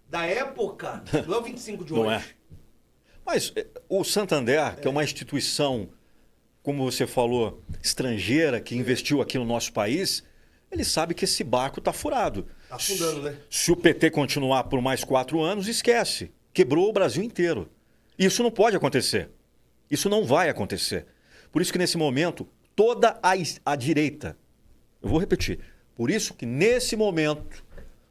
da época não é o 25 de hoje. Não é. Mas o Santander, que é uma instituição, como você falou, estrangeira, que investiu aqui no nosso país, ele sabe que esse barco está furado. Está afundando, né? Se o PT continuar por mais 4 anos, esquece. Quebrou o Brasil inteiro. Isso não pode acontecer. Isso não vai acontecer. Por isso que nesse momento, toda a direita, eu vou repetir, por isso que nesse momento,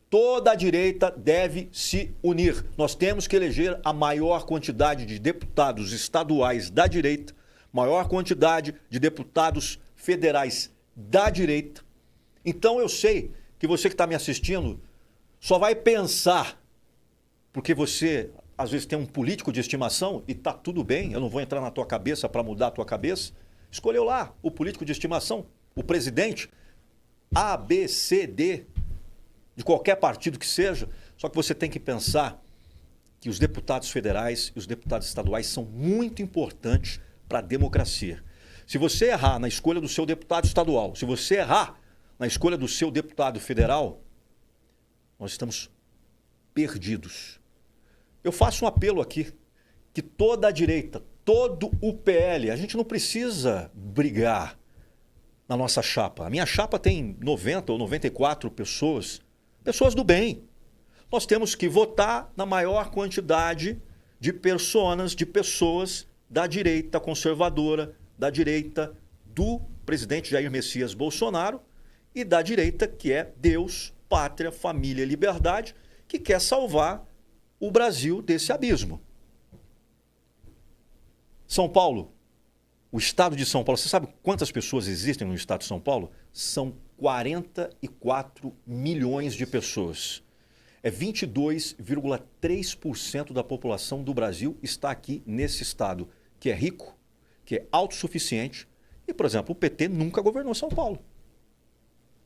toda a direita deve se unir. Nós temos que eleger a maior quantidade de deputados estaduais da direita, maior quantidade de deputados federais da direita. Então eu sei que você que está me assistindo só vai pensar, porque você às vezes tem um político de estimação e está tudo bem, eu não vou entrar na tua cabeça para mudar a tua cabeça. Escolheu lá o político de estimação, o presidente, A, B, C, D, de qualquer partido que seja, só que você tem que pensar que os deputados federais e os deputados estaduais são muito importantes para a democracia. Se você errar na escolha do seu deputado estadual, se você errar na escolha do seu deputado federal, nós estamos perdidos. Eu faço um apelo aqui, que toda a direita, todo o PL, a gente não precisa brigar na nossa chapa. A minha chapa tem 90 ou 94 pessoas do bem. Nós temos que votar na maior quantidade de pessoas da direita conservadora, da direita do presidente Jair Messias Bolsonaro e da direita que é Deus, pátria, família e liberdade, que quer salvar o Brasil desse abismo. São Paulo, o estado de São Paulo, você sabe quantas pessoas existem no estado de São Paulo? São 44 milhões de pessoas. É 22,3% da população do Brasil está aqui nesse estado, que é rico, que é autossuficiente. E, por exemplo, o PT nunca governou São Paulo.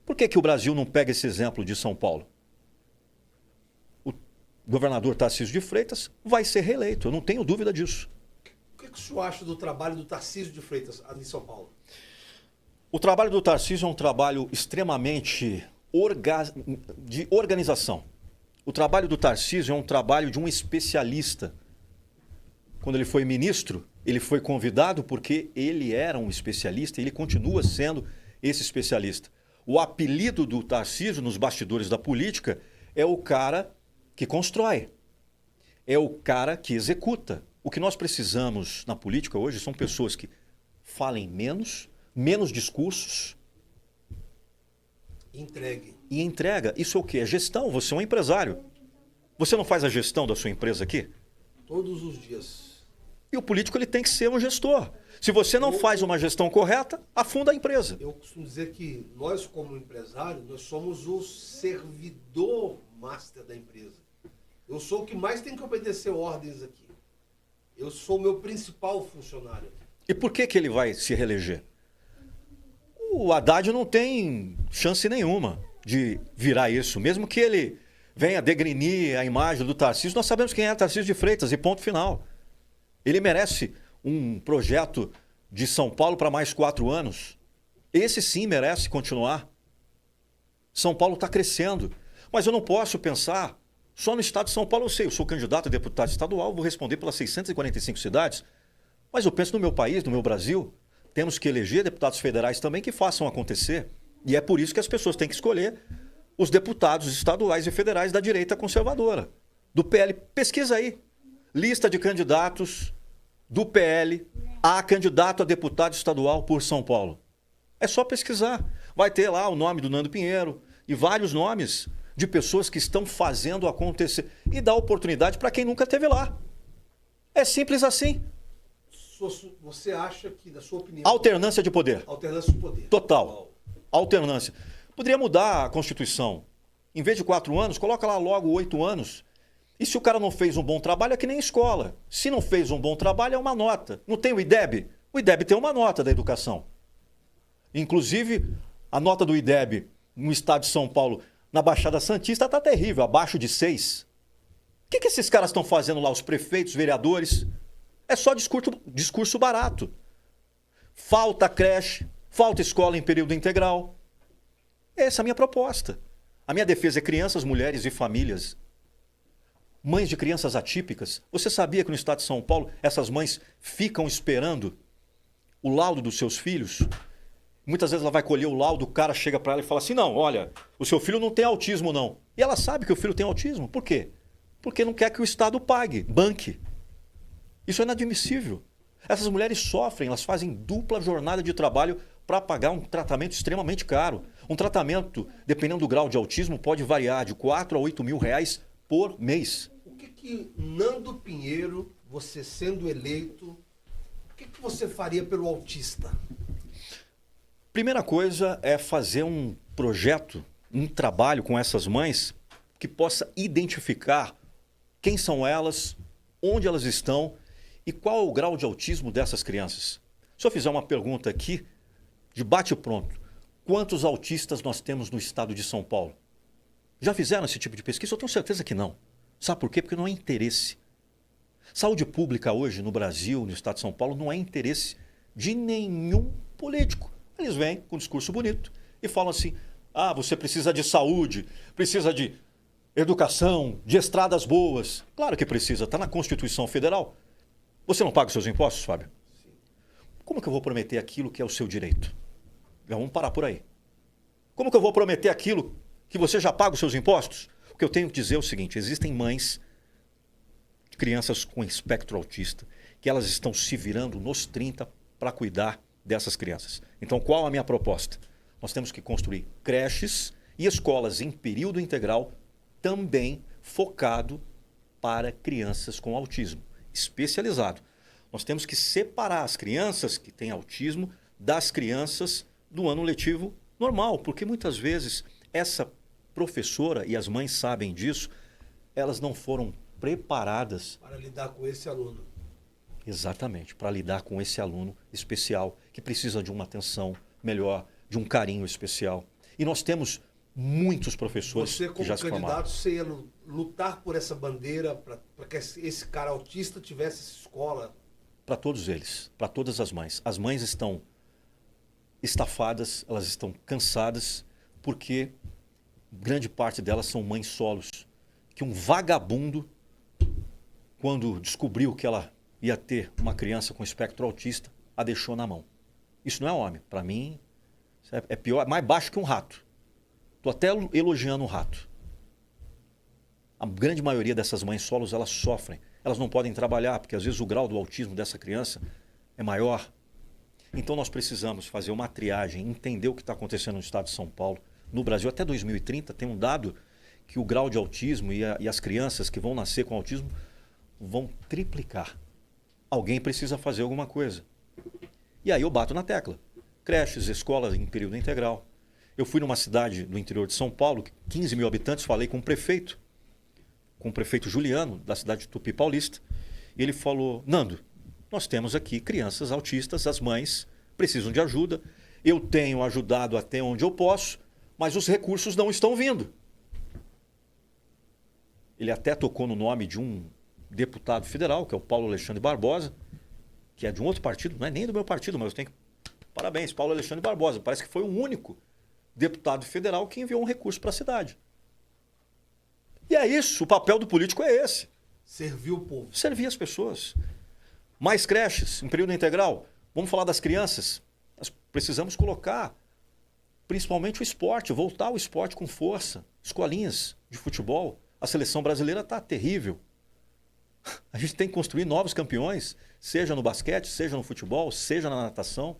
Por que o Brasil não pega esse exemplo de São Paulo? O governador Tarcísio de Freitas vai ser reeleito, eu não tenho dúvida disso. O que o senhor acha do trabalho do Tarcísio de Freitas ali em São Paulo? O trabalho do Tarcísio é um trabalho extremamente de organização. O trabalho do Tarcísio é um trabalho de um especialista. Quando ele foi ministro, ele foi convidado porque ele era um especialista e ele continua sendo esse especialista. O apelido do Tarcísio nos bastidores da política é o cara que constrói, é o cara que executa. O que nós precisamos na política hoje são pessoas que falem menos discursos. Entregue. E entrega. Isso é o quê? É gestão. Você é um empresário. Você não faz a gestão da sua empresa aqui? Todos os dias. E o político ele tem que ser um gestor. Se você não faz uma gestão correta, afunda a empresa. Eu costumo dizer que nós, como empresário, nós somos o servidor master da empresa. Eu sou o que mais tem que obedecer ordens aqui. Eu sou o meu principal funcionário. E por que ele vai se reeleger? O Haddad não tem chance nenhuma de virar isso. Mesmo que ele venha degrinir a imagem do Tarcísio, nós sabemos quem é Tarcísio de Freitas e ponto final. Ele merece um projeto de São Paulo para mais 4 anos. Esse sim merece continuar. São Paulo está crescendo. Mas eu não posso pensar só no estado de São Paulo. Eu sou candidato a deputado estadual, vou responder pelas 645 cidades. Mas eu penso no meu país, no meu Brasil. Temos que eleger deputados federais também que façam acontecer. E é por isso que as pessoas têm que escolher os deputados estaduais e federais da direita conservadora, do PL. Pesquisa aí. Lista de candidatos do PL a candidato a deputado estadual por São Paulo. É só pesquisar. Vai ter lá o nome do Nando Pinheiro e vários nomes de pessoas que estão fazendo acontecer. E dá oportunidade para quem nunca esteve lá. É simples assim. Você acha que, na sua opinião... Alternância de poder. Alternância de poder. Total. Alternância. Poderia mudar a Constituição. Em vez de 4 anos, coloca lá logo 8 anos. E se o cara não fez um bom trabalho, é que nem escola. Se não fez um bom trabalho, é uma nota. Não tem o IDEB? O IDEB tem uma nota da educação. Inclusive, a nota do IDEB no estado de São Paulo, na Baixada Santista, está terrível, abaixo de 6. O que esses caras estão fazendo lá, os prefeitos, vereadores? É só discurso barato. Falta creche, falta escola em período integral. Essa é a minha proposta. A minha defesa é crianças, mulheres e famílias. Mães de crianças atípicas. Você sabia que no estado de São Paulo essas mães ficam esperando o laudo dos seus filhos? Muitas vezes ela vai colher o laudo, o cara chega para ela e fala assim, não, olha, o seu filho não tem autismo não. E ela sabe que o filho tem autismo. Por quê? Porque não quer que o Estado pague, banque. Isso é inadmissível. Essas mulheres sofrem, elas fazem dupla jornada de trabalho para pagar um tratamento extremamente caro. Um tratamento, dependendo do grau de autismo, pode variar de 4 a 8 mil reais por mês. O que Nando Pinheiro, você sendo eleito, o que você faria pelo autista? Primeira coisa é fazer um projeto, um trabalho com essas mães que possa identificar quem são elas, onde elas estão e qual é o grau de autismo dessas crianças. Se eu fizer uma pergunta aqui, de bate-pronto, quantos autistas nós temos no estado de São Paulo? Já fizeram esse tipo de pesquisa? Eu tenho certeza que não. Sabe por quê? Porque não é interesse. Saúde pública hoje no Brasil, no estado de São Paulo, não é interesse de nenhum político. Eles vêm com um discurso bonito e falam assim, ah, você precisa de saúde, precisa de educação, de estradas boas. Claro que precisa, está na Constituição Federal. Você não paga os seus impostos, Fábio? Sim. Como que eu vou prometer aquilo que é o seu direito? Vamos parar por aí. Como que eu vou prometer aquilo que você já paga os seus impostos? O que eu tenho que dizer é o seguinte, existem mães de crianças com espectro autista que elas estão se virando nos 30 para cuidar dessas crianças. Então, qual a minha proposta? Nós temos que construir creches e escolas em período integral também focado para crianças com autismo, especializado. Nós temos que separar as crianças que têm autismo das crianças do ano letivo normal, porque muitas vezes essa professora, e as mães sabem disso, elas não foram preparadas para lidar com esse aluno. Exatamente, para lidar com esse aluno especial que precisa de uma atenção melhor, de um carinho especial. E nós temos muitos professores que já se formaram. Você, como candidato, você ia lutar por essa bandeira para que esse cara autista tivesse essa escola? Para todos eles, para todas as mães. As mães estão estafadas, elas estão cansadas, porque grande parte delas são mães solos, que um vagabundo, quando descobriu que ela ia ter uma criança com espectro autista, a deixou na mão. Isso não é homem. Para mim, é pior, é mais baixo que um rato. Estou até elogiando um rato. A grande maioria dessas mães solos, elas sofrem. Elas não podem trabalhar, porque às vezes o grau do autismo dessa criança é maior. Então nós precisamos fazer uma triagem, entender o que está acontecendo no estado de São Paulo. No Brasil, até 2030, tem um dado que o grau de autismo e as crianças que vão nascer com autismo vão triplicar. Alguém precisa fazer alguma coisa. E aí eu bato na tecla. Creches, escolas em período integral. Eu fui numa cidade do interior de São Paulo, 15 mil habitantes, falei com o prefeito Juliano, da cidade de Tupi Paulista, e ele falou, Nando, nós temos aqui crianças autistas, as mães precisam de ajuda, eu tenho ajudado até onde eu posso, mas os recursos não estão vindo. Ele até tocou no nome de um deputado federal, que é o Paulo Alexandre Barbosa, que é de um outro partido, não é nem do meu partido, mas eu tenho que... Parabéns, Paulo Alexandre Barbosa. Parece que foi o único deputado federal que enviou um recurso para a cidade. E é isso, o papel do político é esse. Servir o povo. Servir as pessoas. Mais creches, em período integral. Vamos falar das crianças. Nós precisamos colocar, principalmente o esporte, voltar ao esporte com força. Escolinhas de futebol. A seleção brasileira está terrível. A gente tem que construir novos campeões, seja no basquete, seja no futebol, seja na natação.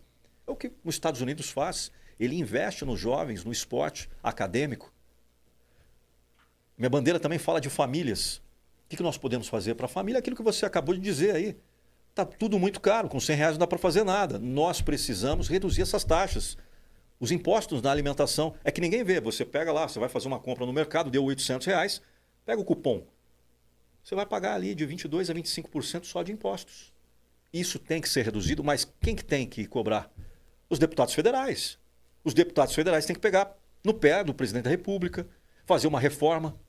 É o que os Estados Unidos faz. Ele investe nos jovens, no esporte acadêmico. Minha bandeira também fala de famílias. O que nós podemos fazer para a família? Aquilo que você acabou de dizer aí. Está tudo muito caro, com R$100 não dá para fazer nada. Nós precisamos reduzir essas taxas. Os impostos na alimentação, é que ninguém vê. Você pega lá, você vai fazer uma compra no mercado, deu R$800, pega o cupom. Você vai pagar ali de 22% a 25% só de impostos. Isso tem que ser reduzido, mas quem que tem que cobrar? Os deputados federais. Os deputados federais têm que pegar no pé do presidente da República, fazer uma reforma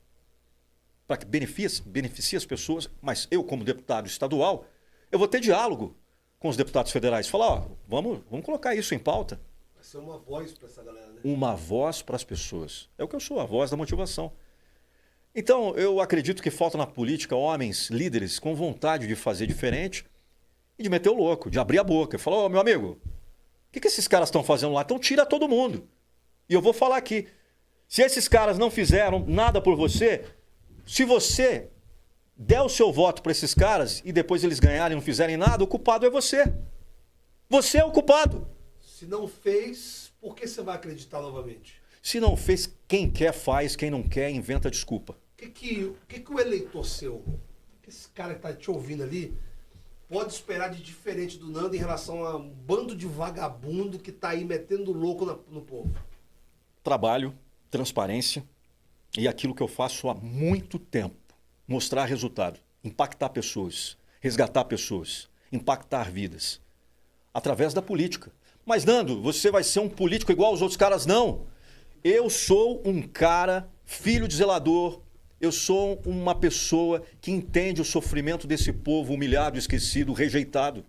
para que beneficie as pessoas. Mas eu, como deputado estadual, eu vou ter diálogo com os deputados federais. Falar, ó, vamos colocar isso em pauta. Vai ser uma voz para essa galera, né? Uma voz para as pessoas. É o que eu sou, a voz da motivação. Então, eu acredito que falta na política homens, líderes, com vontade de fazer diferente e de meter o louco, de abrir a boca. E falar, ô, meu amigo, o que esses caras estão fazendo lá? Então tira todo mundo. E eu vou falar aqui, se esses caras não fizeram nada por você, se você der o seu voto para esses caras e depois eles ganharem e não fizerem nada, o culpado é você. Você é o culpado. Se não fez, por que você vai acreditar novamente? Se não fez, quem quer faz, quem não quer inventa desculpa. O que o eleitor seu, que esse cara que está te ouvindo ali, pode esperar de diferente do Nando em relação a um bando de vagabundo que está aí metendo louco no povo? Trabalho, transparência e aquilo que eu faço há muito tempo. Mostrar resultado, impactar pessoas, resgatar pessoas, impactar vidas. Através da política. Mas, Nando, você vai ser um político igual aos outros caras? Não. Eu sou um cara, filho de zelador. Eu sou uma pessoa que entende o sofrimento desse povo humilhado, esquecido, rejeitado.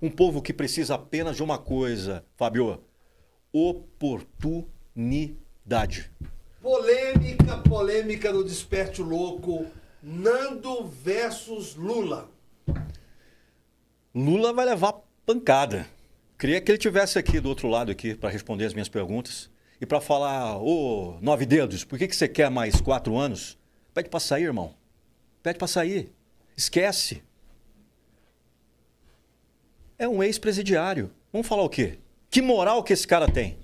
Um povo que precisa apenas de uma coisa, Fábio: oportunidade. Polêmica no Desperte o Louco. Nando versus Lula. Lula vai levar pancada. Queria que ele estivesse aqui do outro lado aqui para responder as minhas perguntas e para falar, ô, 9 dedos, por que você quer mais 4 anos? Pede para sair, irmão. Pede para sair. Esquece. É um ex-presidiário. Vamos falar o quê? Que moral que esse cara tem?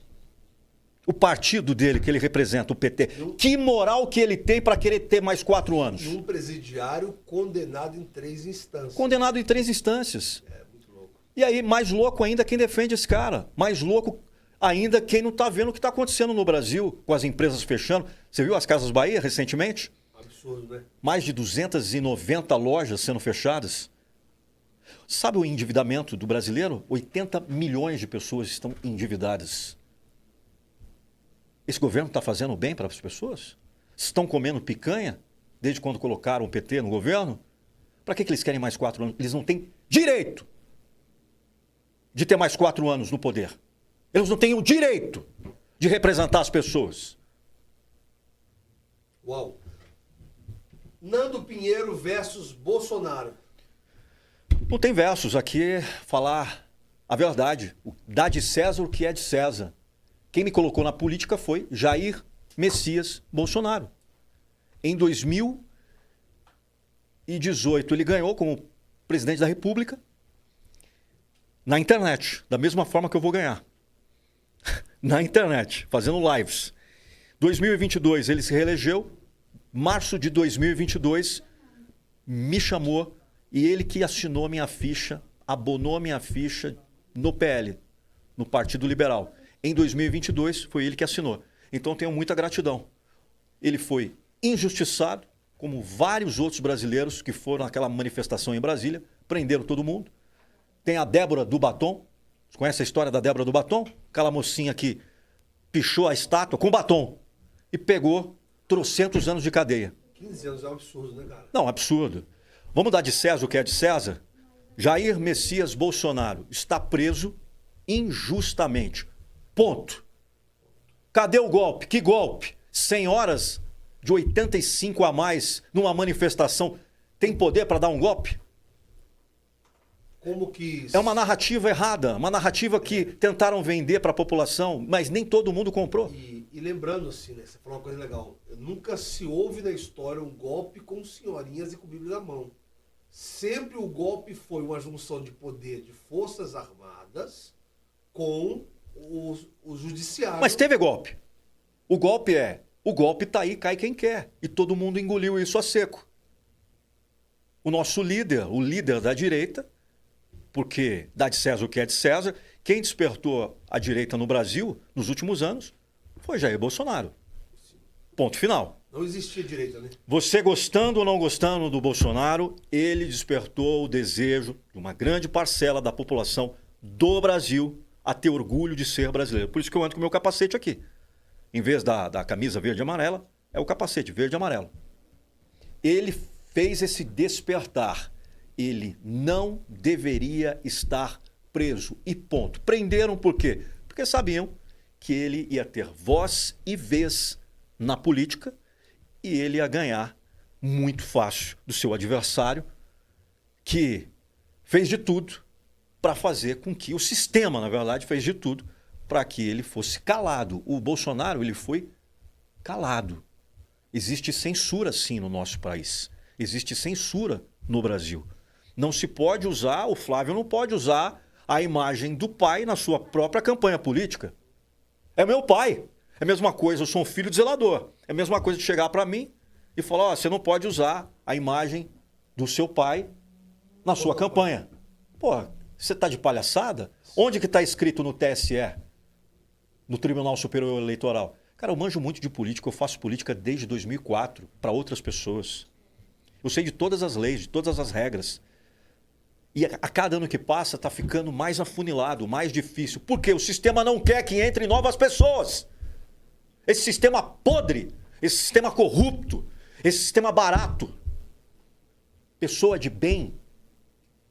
O partido dele, que ele representa, o PT. Que moral que ele tem para querer ter mais 4 anos? Um presidiário condenado em 3 instâncias. Condenado em 3 instâncias. É, muito louco. E aí, mais louco ainda quem defende esse cara. Mais louco ainda quem não está vendo o que está acontecendo no Brasil, com as empresas fechando. Você viu as Casas Bahia recentemente? Absurdo, né? Mais de 290 lojas sendo fechadas. Sabe o endividamento do brasileiro? 80 milhões de pessoas estão endividadas. Esse governo está fazendo bem para as pessoas? Estão comendo picanha desde quando colocaram o PT no governo? Para que eles querem mais 4 anos? Eles não têm direito de ter mais 4 anos no poder. Eles não têm o direito de representar as pessoas. Uau. Nando Pinheiro versus Bolsonaro. Não tem versos. Aqui é falar a verdade. Dá de César o que é de César. Quem me colocou na política foi Jair Messias Bolsonaro. Em 2018, ele ganhou como presidente da República na internet, da mesma forma que eu vou ganhar. Na internet, fazendo lives. 2022, ele se reelegeu. Março de 2022, me chamou e ele que assinou a minha ficha, abonou a minha ficha no PL, no Partido Liberal. Em 2022, foi ele que assinou. Então, tenho muita gratidão. Ele foi injustiçado, como vários outros brasileiros que foram naquela manifestação em Brasília, prenderam todo mundo. Tem a Débora do Batom. Você conhece a história da Débora do Batom? Aquela mocinha que pichou a estátua com batom e pegou trocentos anos de cadeia. 15 anos é um absurdo, né, cara? Não, absurdo. Vamos dar de César o que é de César? Jair Messias Bolsonaro está preso injustamente. Ponto. Cadê o golpe? Que golpe? 100 horas de 85 a mais numa manifestação tem poder para dar um golpe? Como que... É uma narrativa errada, uma narrativa que tentaram vender para a população, mas nem todo mundo comprou. E lembrando assim, né? Você falou uma coisa legal. Nunca se houve na história um golpe com senhorinhas e com Bíblia na mão. Sempre o golpe foi uma junção de poder de forças armadas com o judiciário. Mas teve golpe. O golpe tá aí, cai quem quer. E todo mundo engoliu isso a seco. O nosso líder, o líder da direita, porque dá de César o que é de César, quem despertou a direita no Brasil nos últimos anos foi Jair Bolsonaro. Ponto final. Não existia direita, né? Você gostando ou não gostando do Bolsonaro, ele despertou o desejo de uma grande parcela da população do Brasil a ter orgulho de ser brasileiro. Por isso que eu ando com o meu capacete aqui. Em vez da camisa verde e amarela, é o capacete verde e amarelo. Ele fez esse despertar. Ele não deveria estar preso. E ponto. Prenderam por quê? Porque sabiam que ele ia ter voz e vez na política e ele ia ganhar muito fácil do seu adversário, que fez de tudo para fazer com que o sistema, na verdade, fez de tudo para que ele fosse calado. O Bolsonaro, ele foi calado. Existe censura, sim, no nosso país. Existe censura no Brasil. Não se pode usar, o Flávio não pode usar a imagem do pai na sua própria campanha política. É meu pai. É a mesma coisa, eu sou um filho de zelador. É a mesma coisa de chegar para mim e falar, ó, você não pode usar a imagem do seu pai na sua campanha. Pô, você tá de palhaçada? Onde que está escrito no TSE? No Tribunal Superior Eleitoral? Cara, eu manjo muito de política, eu faço política desde 2004 para outras pessoas. Eu sei de todas as leis, de todas as regras. E a cada ano que passa está ficando mais afunilado, mais difícil. Porque o sistema não quer que entrem novas pessoas. Esse sistema podre, esse sistema corrupto, esse sistema barato. Pessoa de bem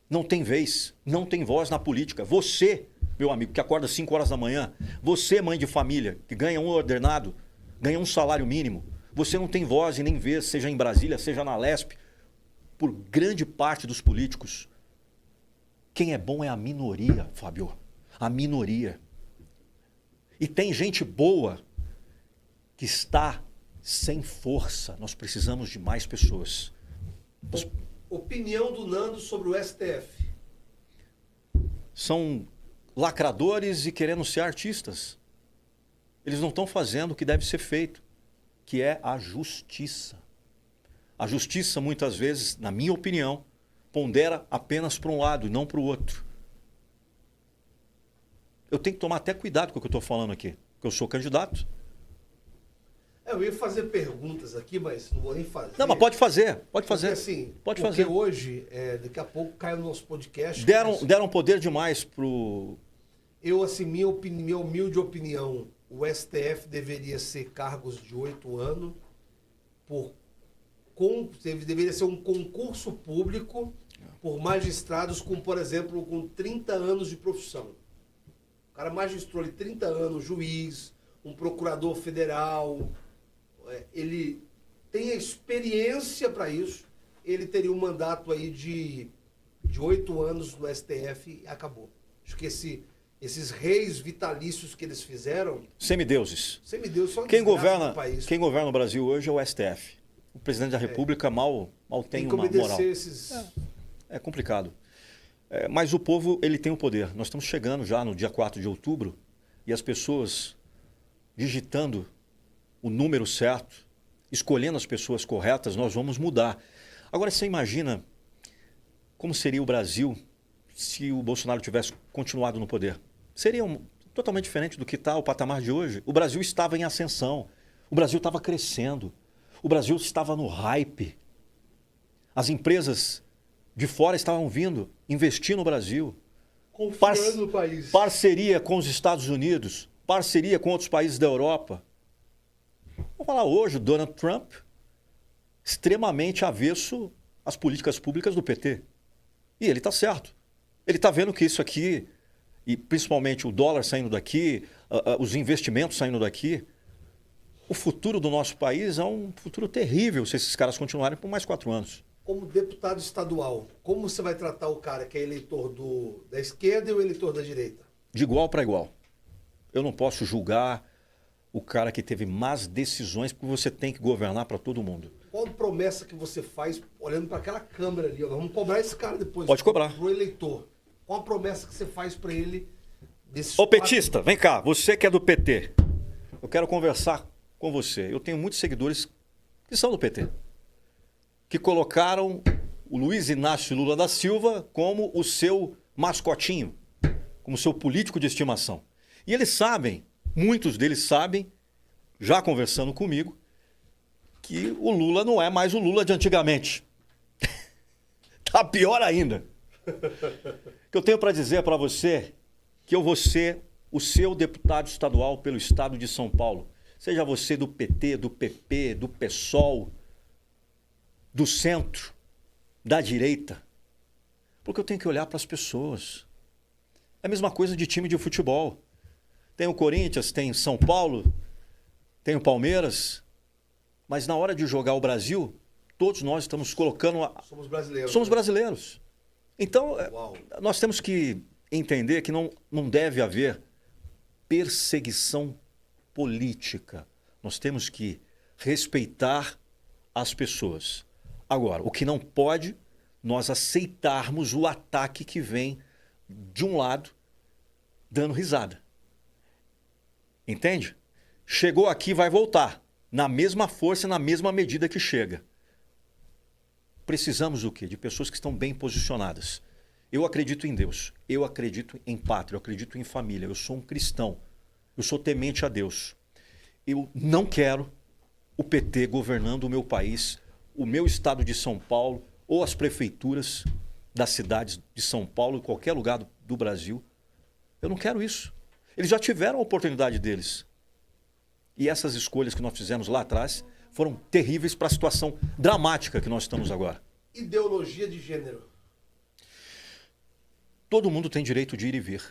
não tem vez, não tem voz na política. Você, meu amigo, que acorda 5 horas da manhã, você, mãe de família, que ganha um ordenado, ganha um salário mínimo, você não tem voz e nem vez, seja em Brasília, seja na Lesp, por grande parte dos políticos. Quem é bom é a minoria, Fábio. A minoria. E tem gente boa que está sem força. Nós precisamos de mais pessoas. Opinião do Nando sobre o STF. São lacradores e querendo ser artistas. Eles não estão fazendo o que deve ser feito, que é a justiça. A justiça, muitas vezes, na minha opinião, pondera apenas para um lado e não para o outro. Eu tenho que tomar até cuidado com o que eu estou falando aqui, porque eu sou candidato. Eu ia fazer perguntas aqui, mas não vou nem fazer. Não, mas pode fazer, pode fazer. Porque, assim, pode porque fazer. hoje, daqui a pouco, cai no nosso podcast. Deram poder demais pro... Eu, assim, minha humilde opinião, o STF deveria ser cargos de 8 anos, deveria ser um concurso público por magistrados com, por exemplo, com 30 anos de profissão. O cara magistrou ali 30 anos, juiz, um procurador federal, ele tem a experiência para isso, ele teria um mandato aí de 8 anos no STF e acabou. Acho que esses reis vitalícios que eles fizeram... Semideuses. Semideuses são Quem governa, no país. quem governa o Brasil hoje é o STF. O presidente da República mal tem uma moral. É complicado. Mas o povo, ele tem o poder. Nós estamos chegando já no dia 4 de outubro e as pessoas digitando o número certo, escolhendo as pessoas corretas, nós vamos mudar. Agora, você imagina como seria o Brasil se o Bolsonaro tivesse continuado no poder? Seria totalmente diferente do que está o patamar de hoje. O Brasil estava em ascensão. O Brasil estava crescendo. O Brasil estava no hype. As empresas de fora estavam vindo investir no Brasil. Confiando no país. Parceria com os Estados Unidos, parceria com outros países da Europa. Vamos falar hoje, o Donald Trump, extremamente avesso às políticas públicas do PT. E ele está certo. Ele está vendo que isso aqui, e principalmente o dólar saindo daqui, os investimentos saindo daqui, o futuro do nosso país é um futuro terrível se esses caras continuarem por mais 4 anos. Como deputado estadual, como você vai tratar o cara que é eleitor da esquerda e o eleitor da direita? De igual para igual. Eu não posso julgar o cara que teve más decisões, porque você tem que governar para todo mundo. Qual a promessa que você faz olhando para aquela câmera ali? Ó, vamos cobrar esse cara depois. Pode cobrar. Pro eleitor. Qual a promessa que você faz para ele? Ô petista, vem cá, você que é do PT. Eu quero conversar com você. Eu tenho muitos seguidores que são do PT. Que colocaram o Luiz Inácio Lula da Silva como o seu mascotinho, como seu político de estimação. E eles sabem, muitos deles sabem, já conversando comigo, que o Lula não é mais o Lula de antigamente. Tá pior ainda. O que eu tenho para dizer para você que eu vou ser o seu deputado estadual pelo estado de São Paulo. Seja você do PT, do PP, do PSOL, do centro, da direita. Porque eu tenho que olhar para as pessoas. É a mesma coisa de time de futebol. Tem o Corinthians, tem São Paulo, tem o Palmeiras. Mas na hora de jogar o Brasil, todos nós estamos colocando... Somos brasileiros. Somos brasileiros. Então, Uau. nós temos que entender que não deve haver perseguição política. Nós temos que respeitar as pessoas. Agora, o que não pode, nós aceitarmos o ataque que vem de um lado, dando risada. Entende? Chegou aqui, vai voltar. Na mesma força, na mesma medida que chega. Precisamos do quê? De pessoas que estão bem posicionadas. Eu acredito em Deus, eu acredito em pátria, eu acredito em família, eu sou um cristão, eu sou temente a Deus. Eu não quero o PT governando o meu país, o meu estado de São Paulo ou as prefeituras das cidades de São Paulo, em qualquer lugar do Brasil. Eu não quero isso. Eles já tiveram a oportunidade deles. E essas escolhas que nós fizemos lá atrás foram terríveis para a situação dramática que nós estamos agora. Ideologia de gênero. Todo mundo tem direito de ir e vir.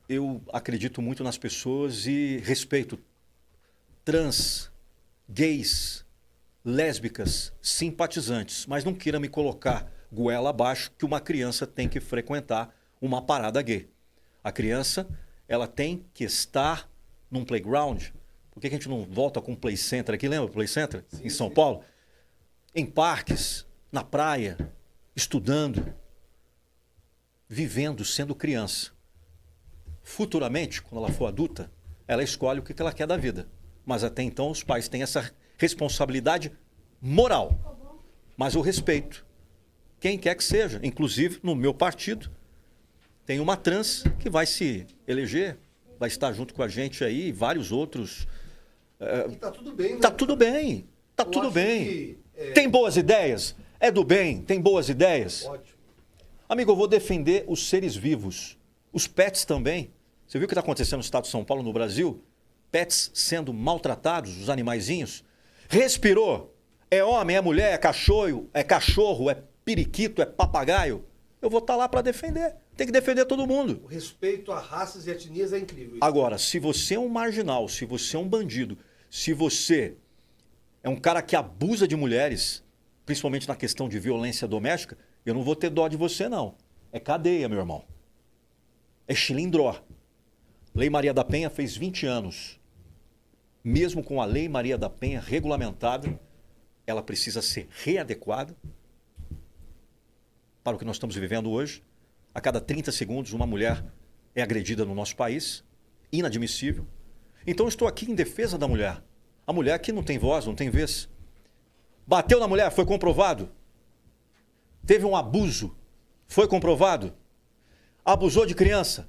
Eu acredito muito nas pessoas e respeito trans, gays, lésbicas, simpatizantes, mas não queira me colocar goela abaixo que uma criança tem que frequentar uma parada gay. A criança, ela tem que estar num playground. Por que a gente não volta com um play center aqui? Lembra o play center? Sim, em São sim. Paulo? Em parques, na praia, estudando, vivendo, sendo criança. Futuramente, quando ela for adulta, ela escolhe o que ela quer da vida. Mas até então os pais têm essa responsabilidade moral. Mas eu respeito quem quer que seja. Inclusive, no meu partido, tem uma trans que vai se eleger, vai estar junto com a gente aí, e vários outros. E tá tudo bem, né? Tá tudo bem, tá Eu tudo acho bem. que, Tem boas ideias? É do bem, tem boas ideias? Ótimo. Amigo, eu vou defender os seres vivos. Os pets também. Você viu o que está acontecendo no estado de São Paulo, no Brasil? Pets sendo maltratados, os animaizinhos. Respirou. É homem, é mulher, é cachorro, é periquito, é papagaio. Eu vou estar lá para defender. Tem que defender todo mundo. O respeito a raças e etnias é incrível. Agora, se você é um marginal, se você é um bandido, se você é um cara que abusa de mulheres, principalmente na questão de violência doméstica, eu não vou ter dó de você, não. É cadeia, meu irmão. É chilindró. Lei Maria da Penha fez 20 anos. Mesmo com a Lei Maria da Penha regulamentada, ela precisa ser readequada para o que nós estamos vivendo hoje. A cada 30 segundos, uma mulher é agredida no nosso país. Inadmissível. Então, eu estou aqui em defesa da mulher. A mulher que não tem voz, não tem vez. Bateu na mulher, foi comprovado. Teve um abuso, foi comprovado. Abusou de criança.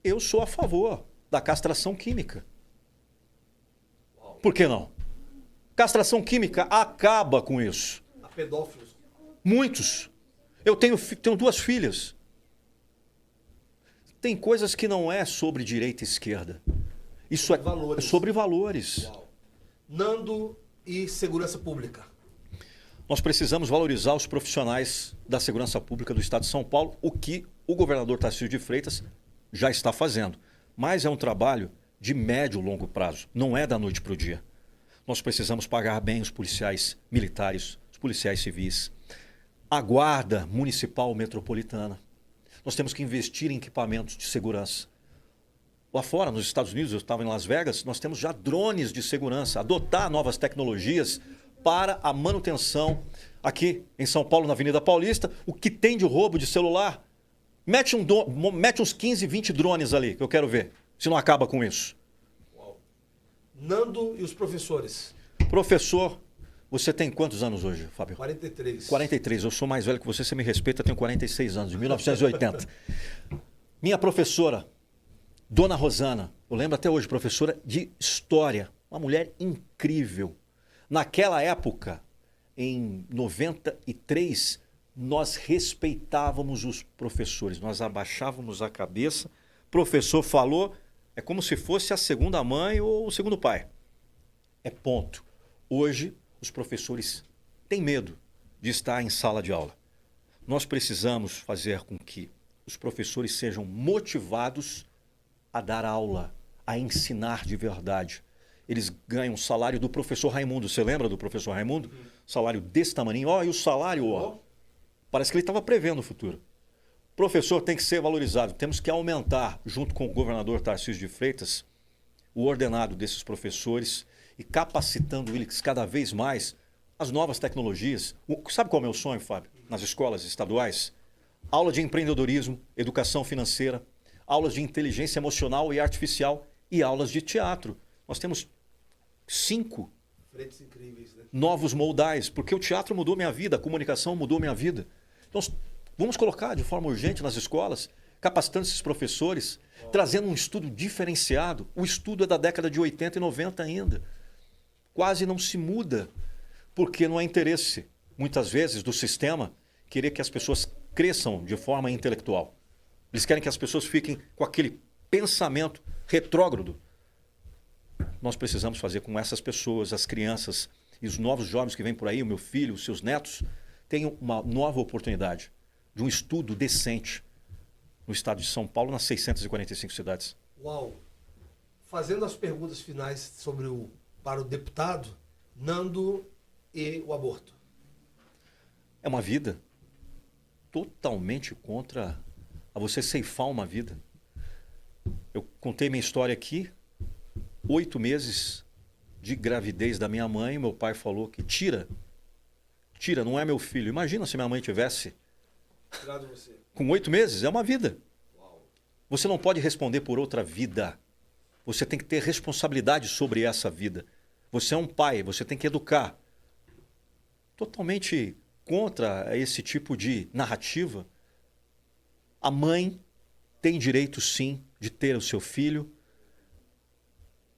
Eu sou a favor da castração química. Por que não? Castração química acaba com isso. A pedófilos. Muitos. Eu tenho 2 filhas. Tem coisas que não é sobre direita e esquerda. Isso é Valores. sobre valores. Uau. Nando e segurança pública. Nós precisamos valorizar os profissionais da segurança pública do Estado de São Paulo, o que o governador Tarcísio de Freitas já está fazendo. Mas é um trabalho de médio e longo prazo, não é da noite para o dia. Nós precisamos pagar bem os policiais militares, os policiais civis, a guarda municipal metropolitana. Nós temos que investir em equipamentos de segurança. Lá fora, nos Estados Unidos, eu estava em Las Vegas, nós temos já drones de segurança, adotar novas tecnologias para a manutenção aqui em São Paulo, na Avenida Paulista, o que tem de roubo de celular. Mete uns 15, 20 drones ali, que eu quero ver, se não acaba com isso. Uau. Nando e os professores? Professor, você tem quantos anos hoje, Fábio? 43. 43, eu sou mais velho que você me respeita, eu tenho 46 anos, de 1980. Minha professora, Dona Rosana, eu lembro até hoje, professora de História, uma mulher incrível. Naquela época, em 93, nós respeitávamos os professores, nós abaixávamos a cabeça, professor falou, é como se fosse a segunda mãe ou o segundo pai. É ponto. Hoje, os professores têm medo de estar em sala de aula. Nós precisamos fazer com que os professores sejam motivados a dar aula, a ensinar de verdade. Eles ganham o salário do professor Raimundo. Você lembra do professor Raimundo? Salário desse tamaninho. Ó, e o salário, ó. Parece que ele estava prevendo o futuro. Professor tem que ser valorizado. Temos que aumentar, junto com o governador Tarcísio de Freitas, o ordenado desses professores e capacitando eles cada vez mais as novas tecnologias. Sabe qual é o meu sonho, Fábio? Nas escolas estaduais? Aula de empreendedorismo, educação financeira, aulas de inteligência emocional e artificial e aulas de teatro. Nós temos 5 frentes incríveis, né? Novos moldais, porque o teatro mudou minha vida, a comunicação mudou minha vida. Então, vamos colocar de forma urgente nas escolas, capacitando esses professores, trazendo um estudo diferenciado. O estudo é da década de 80 e 90 ainda. Quase não se muda, porque não há interesse, muitas vezes, do sistema querer que as pessoas cresçam de forma intelectual. Eles querem que as pessoas fiquem com aquele pensamento retrógrado. Nós precisamos fazer com essas pessoas, as crianças e os novos jovens que vêm por aí, o meu filho, os seus netos, tenham uma nova oportunidade de um estudo decente no estado de São Paulo, nas 645 cidades. Uau! Fazendo as perguntas finais para o deputado, Nando e o aborto. É uma vida totalmente contra a você ceifar uma vida. Eu contei minha história aqui, 8 meses de gravidez da minha mãe, meu pai falou que tira, não é meu filho. Imagina se minha mãe tivesse Tirado você. Com 8 meses, é uma vida. Uau. Você não pode responder por outra vida. Você tem que ter responsabilidade sobre essa vida. Você é um pai, você tem que educar. Totalmente contra esse tipo de narrativa. A mãe tem direito, sim, de ter o seu filho,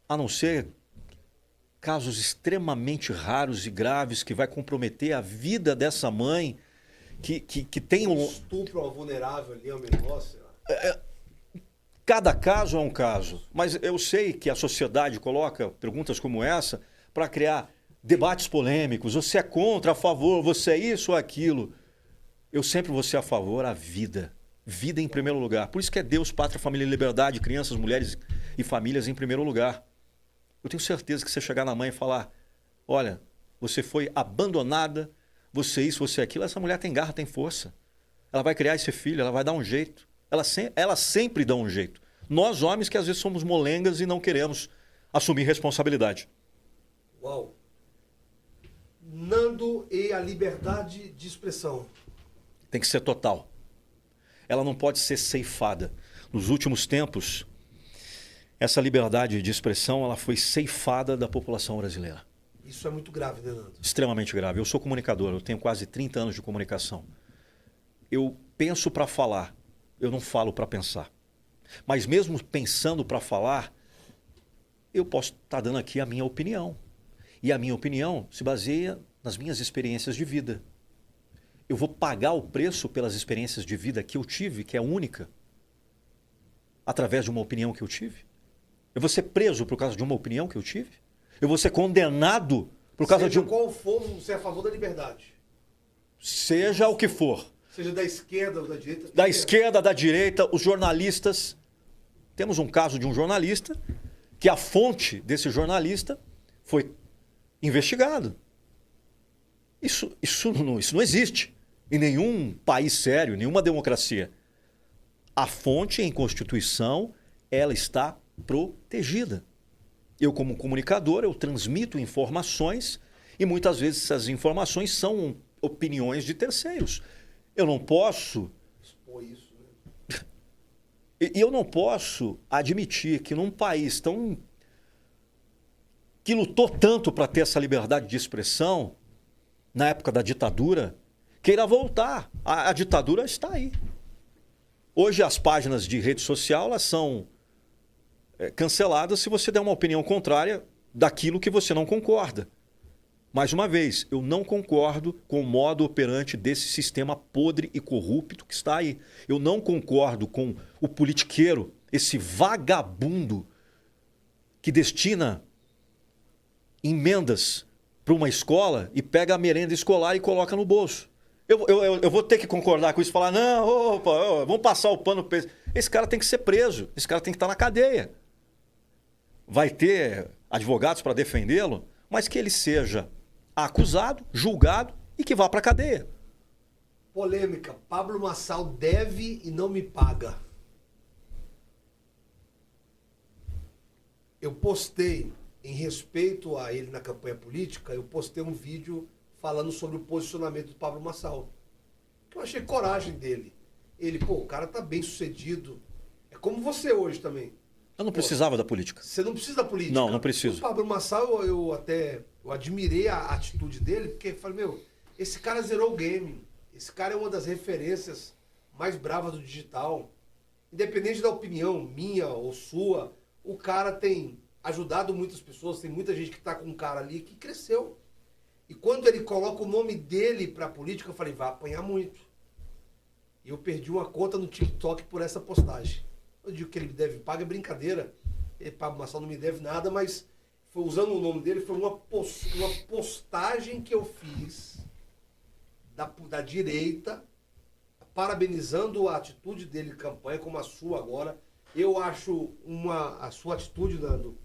a não ser casos extremamente raros e graves que vai comprometer a vida dessa mãe, que tem um estupro ao vulnerável ali, ao menor, sei lá. Cada caso é um caso, mas eu sei que a sociedade coloca perguntas como essa para criar debates polêmicos. Você é contra, a favor, você é isso ou aquilo. Eu sempre vou ser a favor da vida. Vida em primeiro lugar. Por isso que é Deus, pátria, família e liberdade, crianças, mulheres e famílias em primeiro lugar. Eu tenho certeza que você chegar na mãe e falar, olha, você foi abandonada, você isso, você aquilo, essa mulher tem garra, tem força. Ela vai criar esse filho, ela vai dar um jeito. Ela sempre dá um jeito. Nós, homens, que às vezes somos molengas e não queremos assumir responsabilidade. Uau! Nando e a liberdade de expressão. Tem que ser total. Ela não pode ser ceifada. Nos últimos tempos, essa liberdade de expressão ela foi ceifada da população brasileira. Isso é muito grave, né, Nando? Extremamente grave. Eu sou comunicador, eu tenho quase 30 anos de comunicação. Eu penso para falar, eu não falo para pensar. Mas mesmo pensando para falar, eu posso estar dando aqui a minha opinião. E a minha opinião se baseia nas minhas experiências de vida. Eu vou pagar o preço pelas experiências de vida que eu tive, que é única, através de uma opinião que eu tive? Eu vou ser preso por causa de uma opinião que eu tive? Eu vou ser condenado por causa de qual for, você é a favor da liberdade? Seja o que for. Seja da esquerda ou da direita? Da esquerda, da direita, os jornalistas. Temos um caso de um jornalista que a fonte desse jornalista foi investigado. Isso não existe em nenhum país sério, nenhuma democracia. A fonte em Constituição, ela está protegida. Eu, como comunicador, eu transmito informações e muitas vezes essas informações são opiniões de terceiros. Eu não posso... Expor isso, né? E eu não posso admitir que num país que lutou tanto para ter essa liberdade de expressão, na época da ditadura, queira voltar. A ditadura está aí. Hoje as páginas de rede social elas são canceladas se você der uma opinião contrária daquilo que você não concorda. Mais uma vez, eu não concordo com o modo operante desse sistema podre e corrupto que está aí. Eu não concordo com o politiqueiro, esse vagabundo que destina emendas para uma escola e pega a merenda escolar e coloca no bolso. Eu vou ter que concordar com isso e falar, não, opa, vamos passar o pano para esse cara tem que ser preso, esse cara tem que estar na cadeia. Vai ter advogados para defendê-lo, mas que ele seja acusado, julgado e que vá para a cadeia. Polêmica. Pablo Marçal deve e não me paga. Eu postei, em respeito a ele na campanha política, eu postei um vídeo falando sobre o posicionamento do Pablo Marçal. Que eu achei coragem dele. Ele, o cara tá bem sucedido. É como você hoje também. Eu não precisava da política. Você não precisa da política. Não preciso. O Pablo Marçal, eu admirei a atitude dele, porque eu falei, esse cara zerou o game. Esse cara é uma das referências mais bravas do digital. Independente da opinião minha ou sua, o cara tem ajudado muitas pessoas, tem muita gente que tá com um cara ali que cresceu. E quando ele coloca o nome dele pra política, eu falei, vai apanhar muito. E eu perdi uma conta no TikTok por essa postagem. Eu digo que ele me deve paga, é brincadeira. Pablo Marçal não me deve nada, mas foi usando o nome dele, foi uma postagem que eu fiz da direita, parabenizando a atitude dele em campanha, como a sua agora. Eu acho a sua atitude, Nando,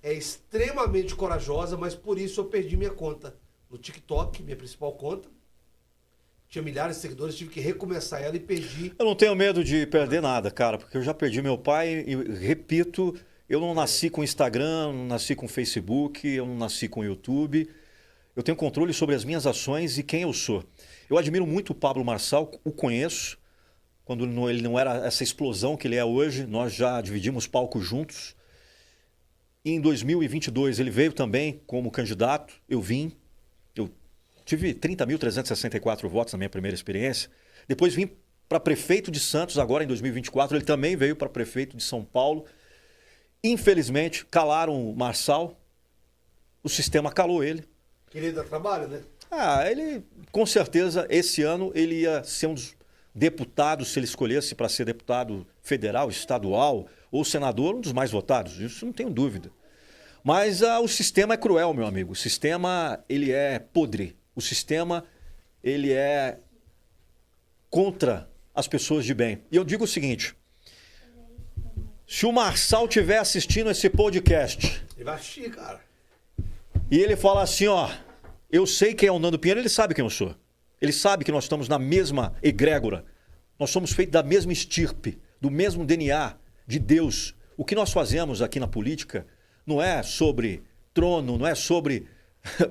é extremamente corajosa, mas por isso eu perdi minha conta no TikTok, minha principal conta. Tinha milhares de seguidores, tive que recomeçar ela e perdi. Eu não tenho medo de perder nada, cara, porque eu já perdi meu pai e, repito, eu não nasci com Instagram, não nasci com Facebook, eu não nasci com YouTube. Eu tenho controle sobre as minhas ações e quem eu sou. Eu admiro muito o Pablo Marçal, o conheço, quando ele não era essa explosão que ele é hoje, nós já dividimos palco juntos. E em 2022 ele veio também como candidato, eu tive 30.364 votos na minha primeira experiência. Depois vim para prefeito de Santos, agora em 2024. Ele também veio para prefeito de São Paulo. Infelizmente, calaram o Marçal. O sistema calou ele. Queria dar trabalho, né? Ele, com certeza, esse ano ele ia ser um dos deputados, se ele escolhesse para ser deputado federal, estadual ou senador, um dos mais votados. Isso não tenho dúvida. Mas o sistema é cruel, meu amigo. O sistema, ele é podre. O sistema, ele é contra as pessoas de bem. E eu digo o seguinte, se o Marçal estiver assistindo esse podcast... Ele vai assistir, cara. E ele fala assim, eu sei quem é o Nando Pinheiro, ele sabe quem eu sou. Ele sabe que nós estamos na mesma egrégora. Nós somos feitos da mesma estirpe, do mesmo DNA de Deus. O que nós fazemos aqui na política não é sobre trono, não é sobre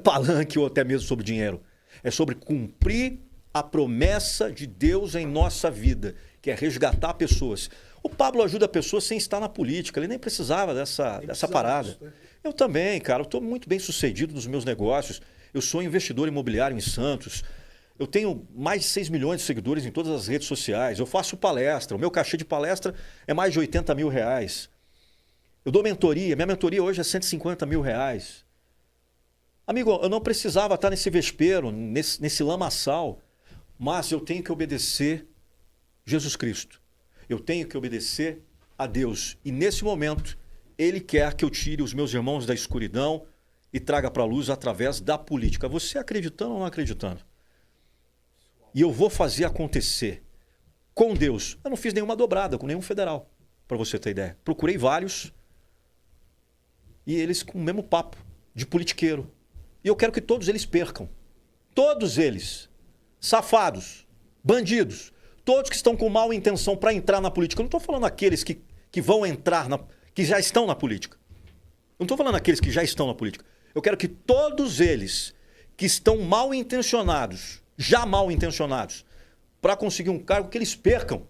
palanque ou até mesmo sobre dinheiro. É sobre cumprir a promessa de Deus em nossa vida, que é resgatar pessoas. O Pablo ajuda pessoas sem estar na política, ele nem precisava dessa parada. Disso, né? Eu também, cara, eu estou muito bem sucedido nos meus negócios. Eu sou investidor imobiliário em Santos. Eu tenho mais de 6 milhões de seguidores em todas as redes sociais. Eu faço palestra, o meu cachê de palestra é mais de 80 mil reais. Eu dou mentoria, minha mentoria hoje é 150 mil reais. Amigo, eu não precisava estar nesse vespeiro, nesse lamaçal, mas eu tenho que obedecer Jesus Cristo. Eu tenho que obedecer a Deus. E nesse momento, Ele quer que eu tire os meus irmãos da escuridão e traga para a luz através da política. Você acreditando ou não acreditando? E eu vou fazer acontecer com Deus. Eu não fiz nenhuma dobrada com nenhum federal, para você ter ideia. Procurei vários e eles com o mesmo papo de politiqueiro. E eu quero que todos eles percam. Todos eles. Safados, bandidos, todos que estão com má intenção para entrar na política. Eu não estou falando aqueles que vão entrar, que já estão na política. Eu não estou falando aqueles que já estão na política. Eu quero que todos eles que estão mal intencionados, já mal intencionados, para conseguir um cargo, que eles percam.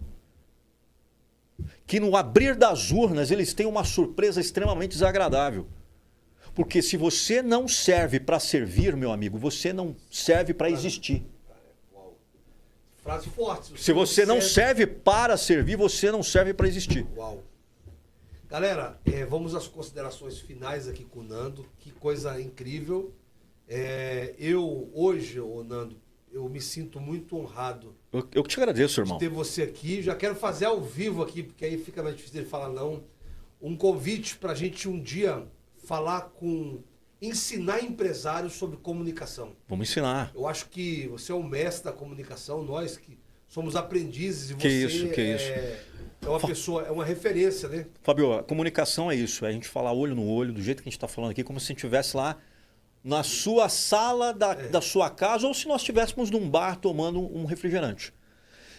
Que no abrir das urnas eles tenham uma surpresa extremamente desagradável. Porque se você não serve para servir, meu amigo, você não serve para existir. Frase forte. Se você não serve para servir, você não serve para existir. Uau. Galera, vamos às considerações finais aqui com o Nando. Que coisa incrível. Eu, hoje, Nando, eu me sinto muito honrado. Eu te agradeço, irmão. De ter você aqui. Já quero fazer ao vivo aqui, porque aí fica mais difícil de falar não. Um convite para a gente um dia falar ensinar empresários sobre comunicação. Vamos ensinar. Eu acho que você é um mestre da comunicação, nós que somos aprendizes e que você isso. É uma pessoa, é uma referência, né? Fábio, a comunicação é isso, é a gente falar olho no olho, do jeito que a gente está falando aqui, como se a gente estivesse lá na sua sala da sua casa ou se nós estivéssemos num bar tomando um refrigerante.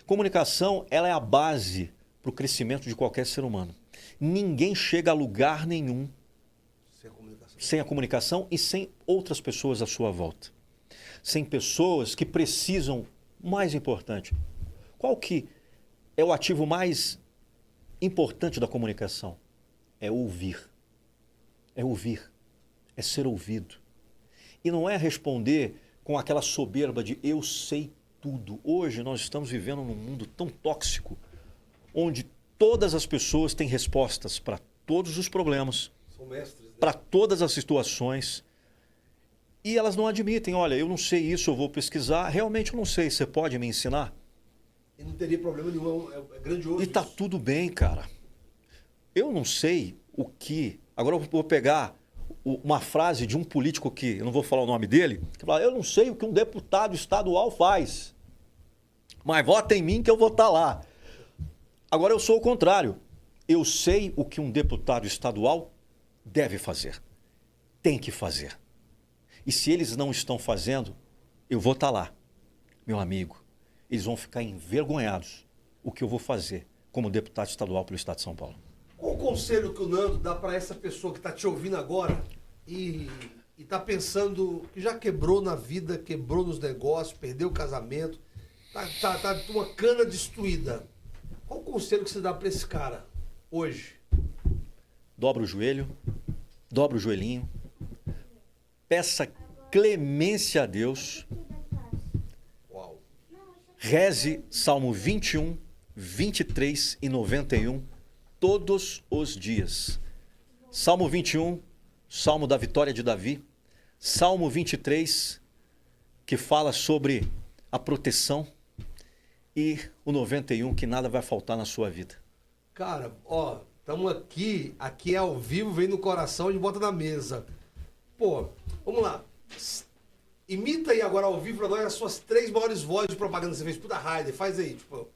Comunicação, ela é a base para o crescimento de qualquer ser humano. Ninguém chega a lugar nenhum sem a comunicação e sem outras pessoas à sua volta. Sem pessoas que precisam, mais importante, qual que é o ativo mais importante da comunicação? É ouvir. É ouvir. É ser ouvido. E não é responder com aquela soberba de eu sei tudo. Hoje nós estamos vivendo num mundo tão tóxico, onde todas as pessoas têm respostas para todos os problemas. São mestres. Para todas as situações. E elas não admitem, olha, eu não sei isso, eu vou pesquisar. Realmente eu não sei, você pode me ensinar? E não teria problema nenhum, é grandioso. E tá tudo bem, cara. Eu não sei o que... Agora eu vou pegar uma frase de um político que, eu não vou falar o nome dele, que fala, eu não sei o que um deputado estadual faz, mas vota em mim que eu vou estar lá. Agora eu sou o contrário. Eu sei o que um deputado estadual deve fazer, tem que fazer. E se eles não estão fazendo, eu vou estar lá. Meu amigo, eles vão ficar envergonhados o que eu vou fazer como deputado estadual pelo Estado de São Paulo. Qual o conselho que o Nando dá para essa pessoa que está te ouvindo agora e está pensando que já quebrou na vida, quebrou nos negócios, perdeu o casamento, tá uma cana destruída. Qual o conselho que você dá para esse cara hoje? Dobra o joelho, dobra o joelhinho, peça clemência a Deus, Uau. Reze Salmo 21, 23 e 91 todos os dias. Salmo 21, Salmo da vitória de Davi. Salmo 23, que fala sobre a proteção. E o 91, que nada vai faltar na sua vida. Cara, ó, estamos aqui é ao vivo, vem no coração, a gente bota na mesa. Pô, vamos lá. Imita aí agora ao vivo pra nós as suas 3 maiores vozes de propaganda que você fez. Puta Raider, faz aí, tipo.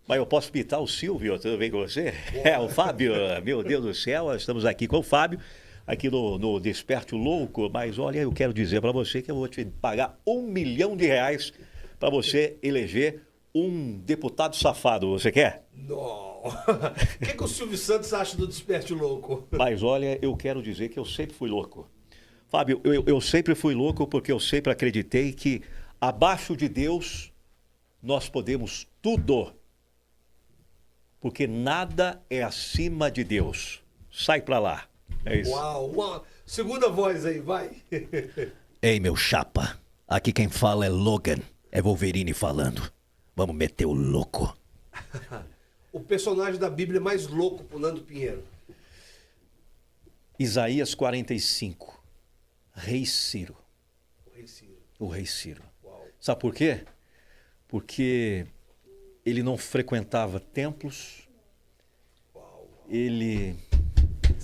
Mas eu posso imitar o Silvio, tudo bem com você? É, o Fábio, meu Deus do céu, estamos aqui com o Fábio, aqui no Desperte o Louco, mas olha, eu quero dizer para você que eu vou te pagar R$1 milhão para você eleger um deputado safado, você quer? Não. O que o Silvio Santos acha do Desperte o Louco? Mas olha, eu quero dizer que eu sempre fui louco. Fábio, eu sempre fui louco porque eu sempre acreditei que abaixo de Deus nós podemos tudo. Porque nada é acima de Deus. Sai pra lá. É isso. Uau, uma segunda voz aí, vai. Ei, meu chapa. Aqui quem fala é Logan. É Wolverine falando. Vamos meter o louco. O personagem da Bíblia mais louco pro Nando Pinheiro. Isaías 45. Rei Ciro. O Rei Ciro. O Rei Ciro. Uau. Sabe por quê? Porque ele não frequentava templos. Ele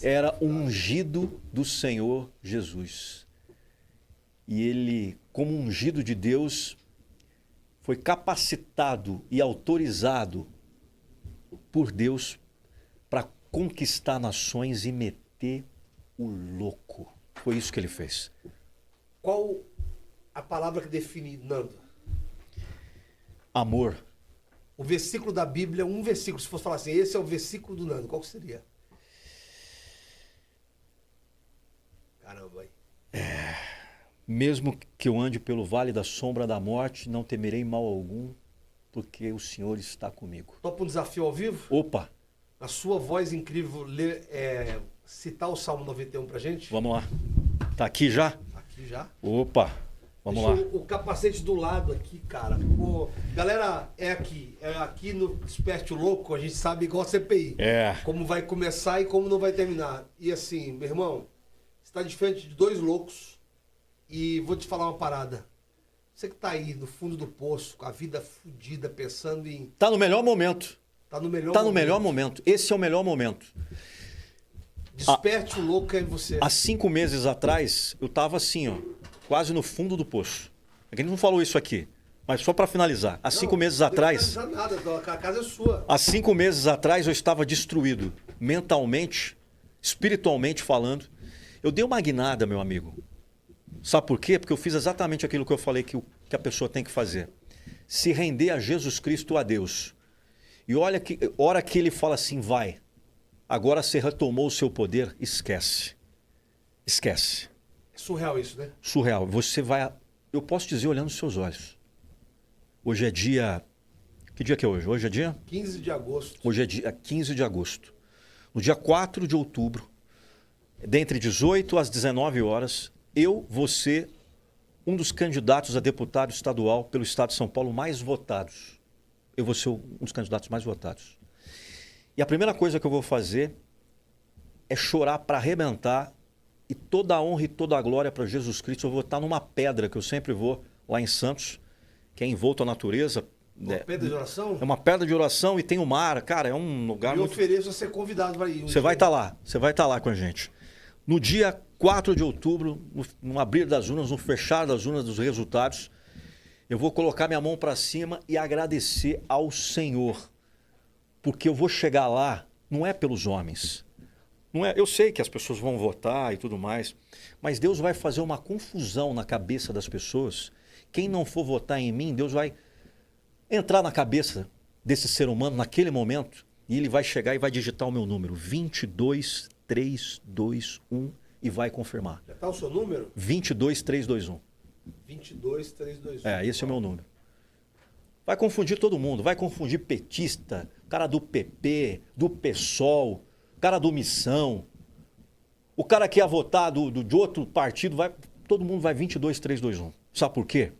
era ungido do Senhor Jesus. E ele, como ungido de Deus, foi capacitado e autorizado por Deus para conquistar nações e meter o louco. Foi isso que ele fez. Qual a palavra que define Nando? Amor. O versículo da Bíblia, um versículo, se fosse falar assim, esse é o versículo do Nando, qual que seria? Caramba, aí. Mesmo que eu ande pelo vale da sombra da morte, não temerei mal algum, porque o Senhor está comigo. Topa um desafio ao vivo? Opa, Na sua voz incrível, citar o Salmo 91 pra gente? vamos lá. Tá aqui já? Aqui já. Opa, vamos Deixa lá. o capacete do lado aqui, cara. Pô, galera, é aqui no Desperte o Louco, a gente sabe igual a CPI. É. Como vai começar e como não vai terminar. E assim, meu irmão, você tá de frente de dois loucos e vou te falar uma parada. Você que tá aí no fundo do poço, com a vida fodida, pensando em... Tá no melhor momento. Tá no melhor Tá no momento. melhor momento. Esse é o melhor momento. Desperte o louco em você. Há 5 meses atrás, eu tava assim, ó, quase no fundo do poço. A gente não falou isso aqui, mas só para finalizar. Há 5 meses atrás... Não precisa nada, a casa é sua. Há 5 meses atrás eu estava destruído, mentalmente, espiritualmente falando. Eu dei uma guinada, meu amigo. Sabe por quê? Porque eu fiz exatamente aquilo que eu falei que a pessoa tem que fazer. Se render a Jesus Cristo, a Deus. E olha que hora que ele fala assim, vai. Agora você retomou o seu poder, esquece. Esquece. É surreal isso, né? Surreal. Você vai... Eu posso dizer olhando os seus olhos. Hoje é dia... Que dia que é hoje? Hoje é dia? 15 de agosto. Hoje é dia 15 de agosto. No dia 4 de outubro, dentre 18 às 19 horas, eu vou ser um dos candidatos a deputado estadual pelo estado de São Paulo mais votados. Eu vou ser um dos candidatos mais votados. E a primeira coisa que eu vou fazer é chorar para arrebentar e toda a honra e toda a glória para Jesus Cristo. Eu vou estar numa pedra que eu sempre vou lá em Santos, que é envolto à natureza. Uma pedra de oração? É uma pedra de oração e tem o mar. Cara, é um lugar Eu muito... ofereço a ser convidado para ir. Você vai estar lá, você vai estar lá com a gente. No dia 4 de outubro, no abrir das urnas, no fechar das urnas dos resultados, eu vou colocar minha mão para cima e agradecer ao Senhor. Porque eu vou chegar lá, não é pelos homens. Não é, eu sei que as pessoas vão votar e tudo mais, mas Deus vai fazer uma confusão na cabeça das pessoas. Quem não for votar em mim, Deus vai entrar na cabeça desse ser humano naquele momento e ele vai chegar e vai digitar o meu número, 22321, e vai confirmar. Já está o seu número? 22321. 22321. Esse é o meu número. Vai confundir todo mundo, vai confundir petista, cara do PP, do PSOL, cara do Missão, o cara que ia votar de outro partido, todo mundo vai 22321. Sabe por quê?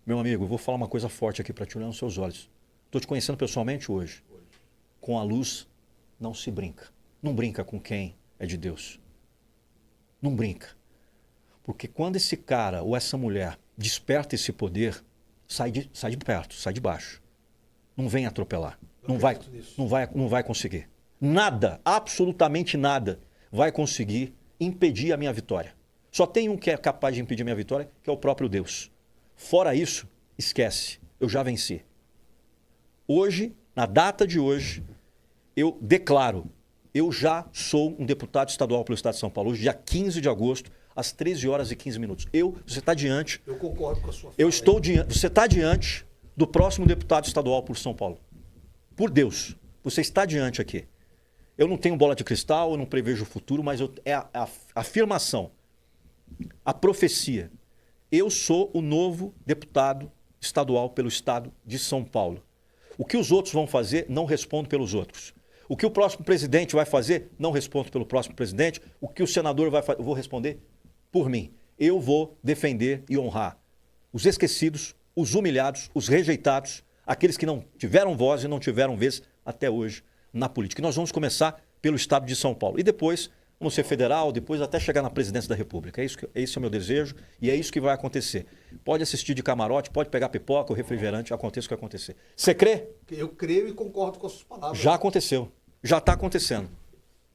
Meu amigo, eu vou falar uma coisa forte aqui para te olhar nos seus olhos. Estou te conhecendo pessoalmente hoje. Com a luz não se brinca. Não brinca com quem é de Deus. Não brinca. Porque quando esse cara ou essa mulher desperta esse poder, sai de perto, sai de baixo. Não vem atropelar. Não vai conseguir. Nada, absolutamente nada, vai conseguir impedir a minha vitória. Só tem um que é capaz de impedir a minha vitória, que é o próprio Deus. Fora isso, esquece. Eu já venci. Hoje, na data de hoje, eu declaro, eu já sou um deputado estadual pelo estado de São Paulo. Hoje, dia 15 de agosto, às 13 horas e 15 minutos. Você está diante... Eu concordo com a sua fala. Você está diante do próximo deputado estadual por São Paulo. Por Deus, você está diante aqui. Eu não tenho bola de cristal, eu não prevejo o futuro, mas é a afirmação, a profecia. Eu sou o novo deputado estadual pelo estado de São Paulo. O que os outros vão fazer, não respondo pelos outros. O que o próximo presidente vai fazer, não respondo pelo próximo presidente. O que o senador vai fazer, eu vou responder por mim. Eu vou defender e honrar os esquecidos, os humilhados, os rejeitados, aqueles que não tiveram voz e não tiveram vez até hoje na política. E nós vamos começar pelo estado de São Paulo. E depois vamos ser federal, depois até chegar na presidência da República. Esse é o meu desejo e é isso que vai acontecer. Pode assistir de camarote, pode pegar pipoca ou refrigerante, aconteça o que acontecer. Você crê? Eu creio e concordo com as suas palavras. Já aconteceu. Já está acontecendo.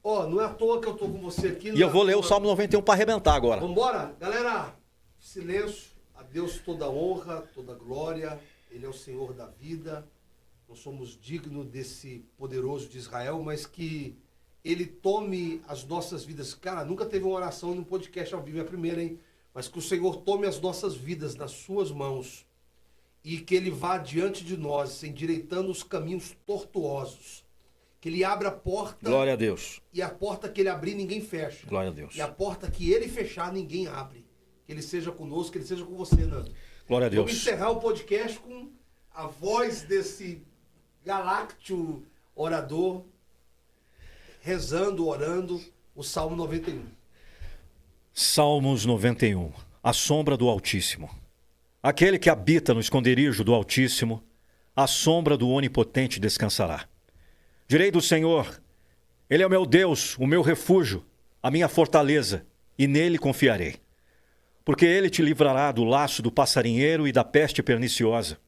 Não é à toa que eu estou com você aqui. E eu vou ler o Salmo 91 para arrebentar agora. Vamos embora? Galera, silêncio. A Deus toda honra, toda glória. Ele é o Senhor da vida. Nós somos dignos desse poderoso de Israel, mas que Ele tome as nossas vidas. Cara, nunca teve uma oração num podcast ao vivo, é a primeira, hein? mas que o Senhor tome as nossas vidas nas suas mãos e que Ele vá diante de nós, endireitando os caminhos tortuosos. Que Ele abra a porta. Glória a Deus. E a porta que Ele abrir, ninguém fecha. Glória a Deus. E a porta que Ele fechar, ninguém abre. Que Ele seja conosco, que Ele seja com você, Nando. Glória a Deus. Vamos encerrar o podcast com a voz desse galáctico orador, rezando, orando, o Salmo 91. Salmos 91. A sombra do Altíssimo. Aquele que habita no esconderijo do Altíssimo, à sombra do Onipotente descansará. Direi do Senhor, Ele é o meu Deus, o meu refúgio, a minha fortaleza, e nele confiarei. Porque Ele te livrará do laço do passarinheiro e da peste perniciosa.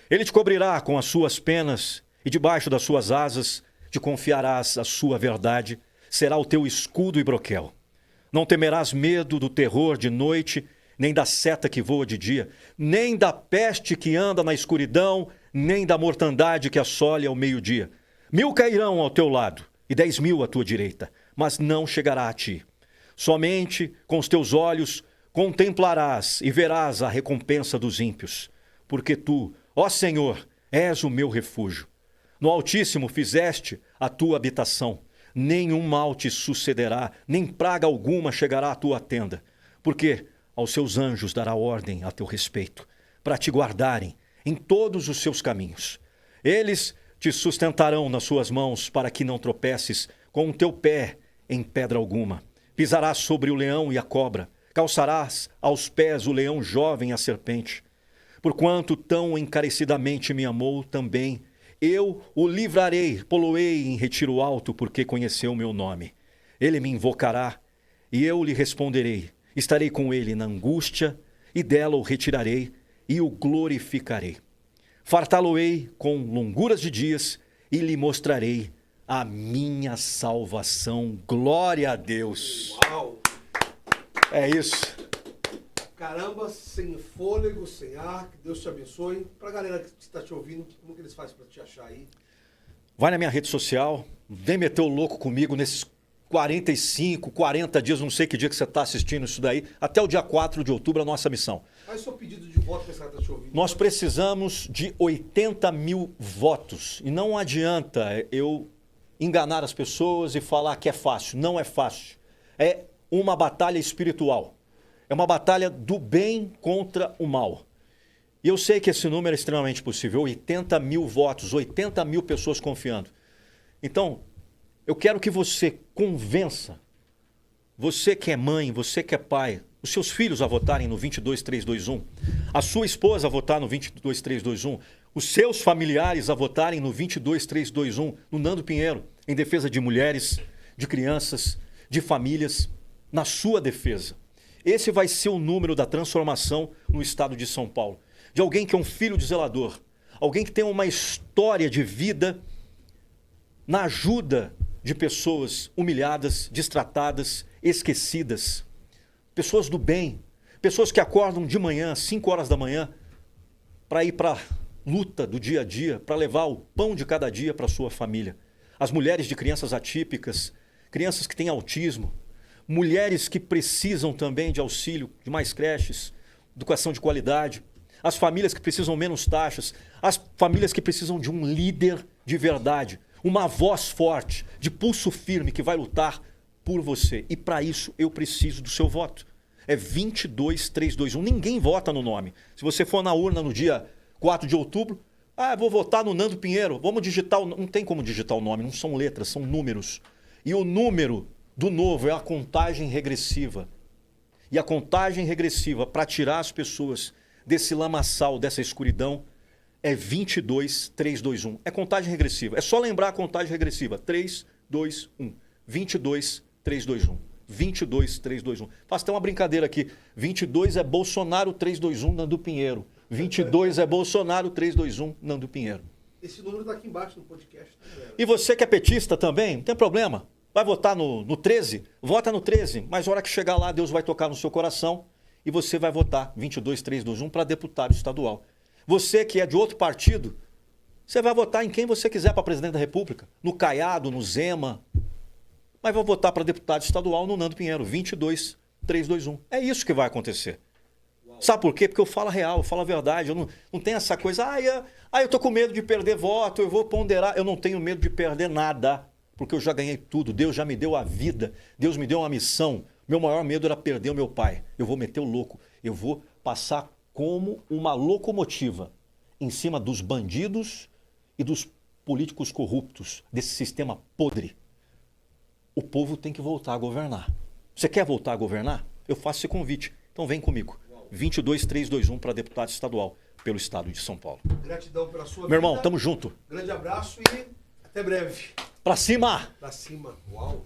Ele te cobrirá com as suas penas, e debaixo das suas asas te confiarás a sua verdade, será o teu escudo e broquel. Não temerás medo do terror de noite, nem da seta que voa de dia, nem da peste que anda na escuridão, nem da mortandade que assole ao meio-dia. 1000 cairão ao teu lado e 10.000 à tua direita, mas não chegará a ti. Somente com os teus olhos contemplarás e verás a recompensa dos ímpios. Porque tu, ó Senhor, és o meu refúgio. No Altíssimo fizeste a tua habitação. Nenhum mal te sucederá, nem praga alguma chegará à tua tenda. Porque aos seus anjos dará ordem a teu respeito, para te guardarem em todos os seus caminhos. Eles te sustentarão nas suas mãos, para que não tropeces com o teu pé em pedra alguma. Pisarás sobre o leão e a cobra, calçarás aos pés o leão jovem e a serpente. Porquanto tão encarecidamente me amou também, eu o livrarei, poloei em retiro alto, porque conheceu o meu nome. Ele me invocará, e eu lhe responderei. Estarei com ele na angústia, e dela o retirarei, e o glorificarei. Fartá-lo-ei com longuras de dias, e lhe mostrarei a minha salvação. Glória a Deus. Uau! É isso. Caramba, sem fôlego, sem ar, que Deus te abençoe. Pra galera que está te ouvindo, como que eles fazem para te achar aí? Vai na minha rede social, vem meter o louco comigo nesses 45, 40 dias, não sei que dia que você está assistindo isso daí, até o dia 4 de outubro, a nossa missão. Faz seu pedido de voto para esse cara que está te ouvindo. Nós precisamos de 80.000 votos. E não adianta eu enganar as pessoas e falar que é fácil. Não é fácil. É uma batalha espiritual. É uma batalha do bem contra o mal. E eu sei que esse número é extremamente possível. 80.000 votos, 80.000 pessoas confiando. Então, eu quero que você convença, você que é mãe, você que é pai, os seus filhos a votarem no 22321, a sua esposa a votar no 22321, os seus familiares a votarem no 22321, no Nando Pinheiro, em defesa de mulheres, de crianças, de famílias, na sua defesa. Esse vai ser o número da transformação no estado de São Paulo. De alguém que é um filho de zelador, alguém que tem uma história de vida na ajuda de pessoas humilhadas, destratadas, esquecidas. Pessoas do bem, pessoas que acordam de manhã, às 5 horas da manhã, para ir para a luta do dia a dia, para levar o pão de cada dia para a sua família. As mulheres de crianças atípicas, crianças que têm autismo, mulheres que precisam também de auxílio, de mais creches, educação de qualidade, as famílias que precisam menos taxas, as famílias que precisam de um líder de verdade, uma voz forte, de pulso firme que vai lutar por você. E para isso eu preciso do seu voto. É 22321. Ninguém vota no nome. Se você for na urna no dia 4 de outubro, vou votar no Nando Pinheiro, vamos digitar o... Não tem como digitar o nome, não são letras, são números. E o número do novo é a contagem regressiva. E a contagem regressiva para tirar as pessoas desse lamaçal, dessa escuridão, é 22321. É contagem regressiva. É só lembrar a contagem regressiva. 3, 2, 1. 22321. 22321. Faço até uma brincadeira aqui. 22 é Bolsonaro, 321, Nando Pinheiro. 22 é Bolsonaro, 321, Nando Pinheiro. Esse número está aqui embaixo no podcast. Tá, e você que é petista também, não tem problema. Vai votar no 13? Vota no 13. Mas na hora que chegar lá, Deus vai tocar no seu coração e você vai votar 22321 para deputado estadual. Você que é de outro partido, você vai votar em quem você quiser para presidente da República. No Caiado, no Zema. Mas vai votar para deputado estadual no Nando Pinheiro, 321. É isso que vai acontecer. Sabe por quê? Porque eu falo a real, eu falo a verdade. Eu não tenho essa coisa, eu tô com medo de perder voto, eu vou ponderar. Eu não tenho medo de perder nada, porque eu já ganhei tudo. Deus já me deu a vida, Deus me deu uma missão. Meu maior medo era perder o meu pai. Eu vou meter o louco, eu vou passar como uma locomotiva em cima dos bandidos e dos políticos corruptos, desse sistema podre. O povo tem que voltar a governar. Você quer voltar a governar? Eu faço esse convite. Então vem comigo. 22321 para deputado estadual pelo estado de São Paulo. Gratidão pela sua vida. Meu irmão, tamo junto. Grande abraço e até breve. Pra cima! Pra cima. Uau.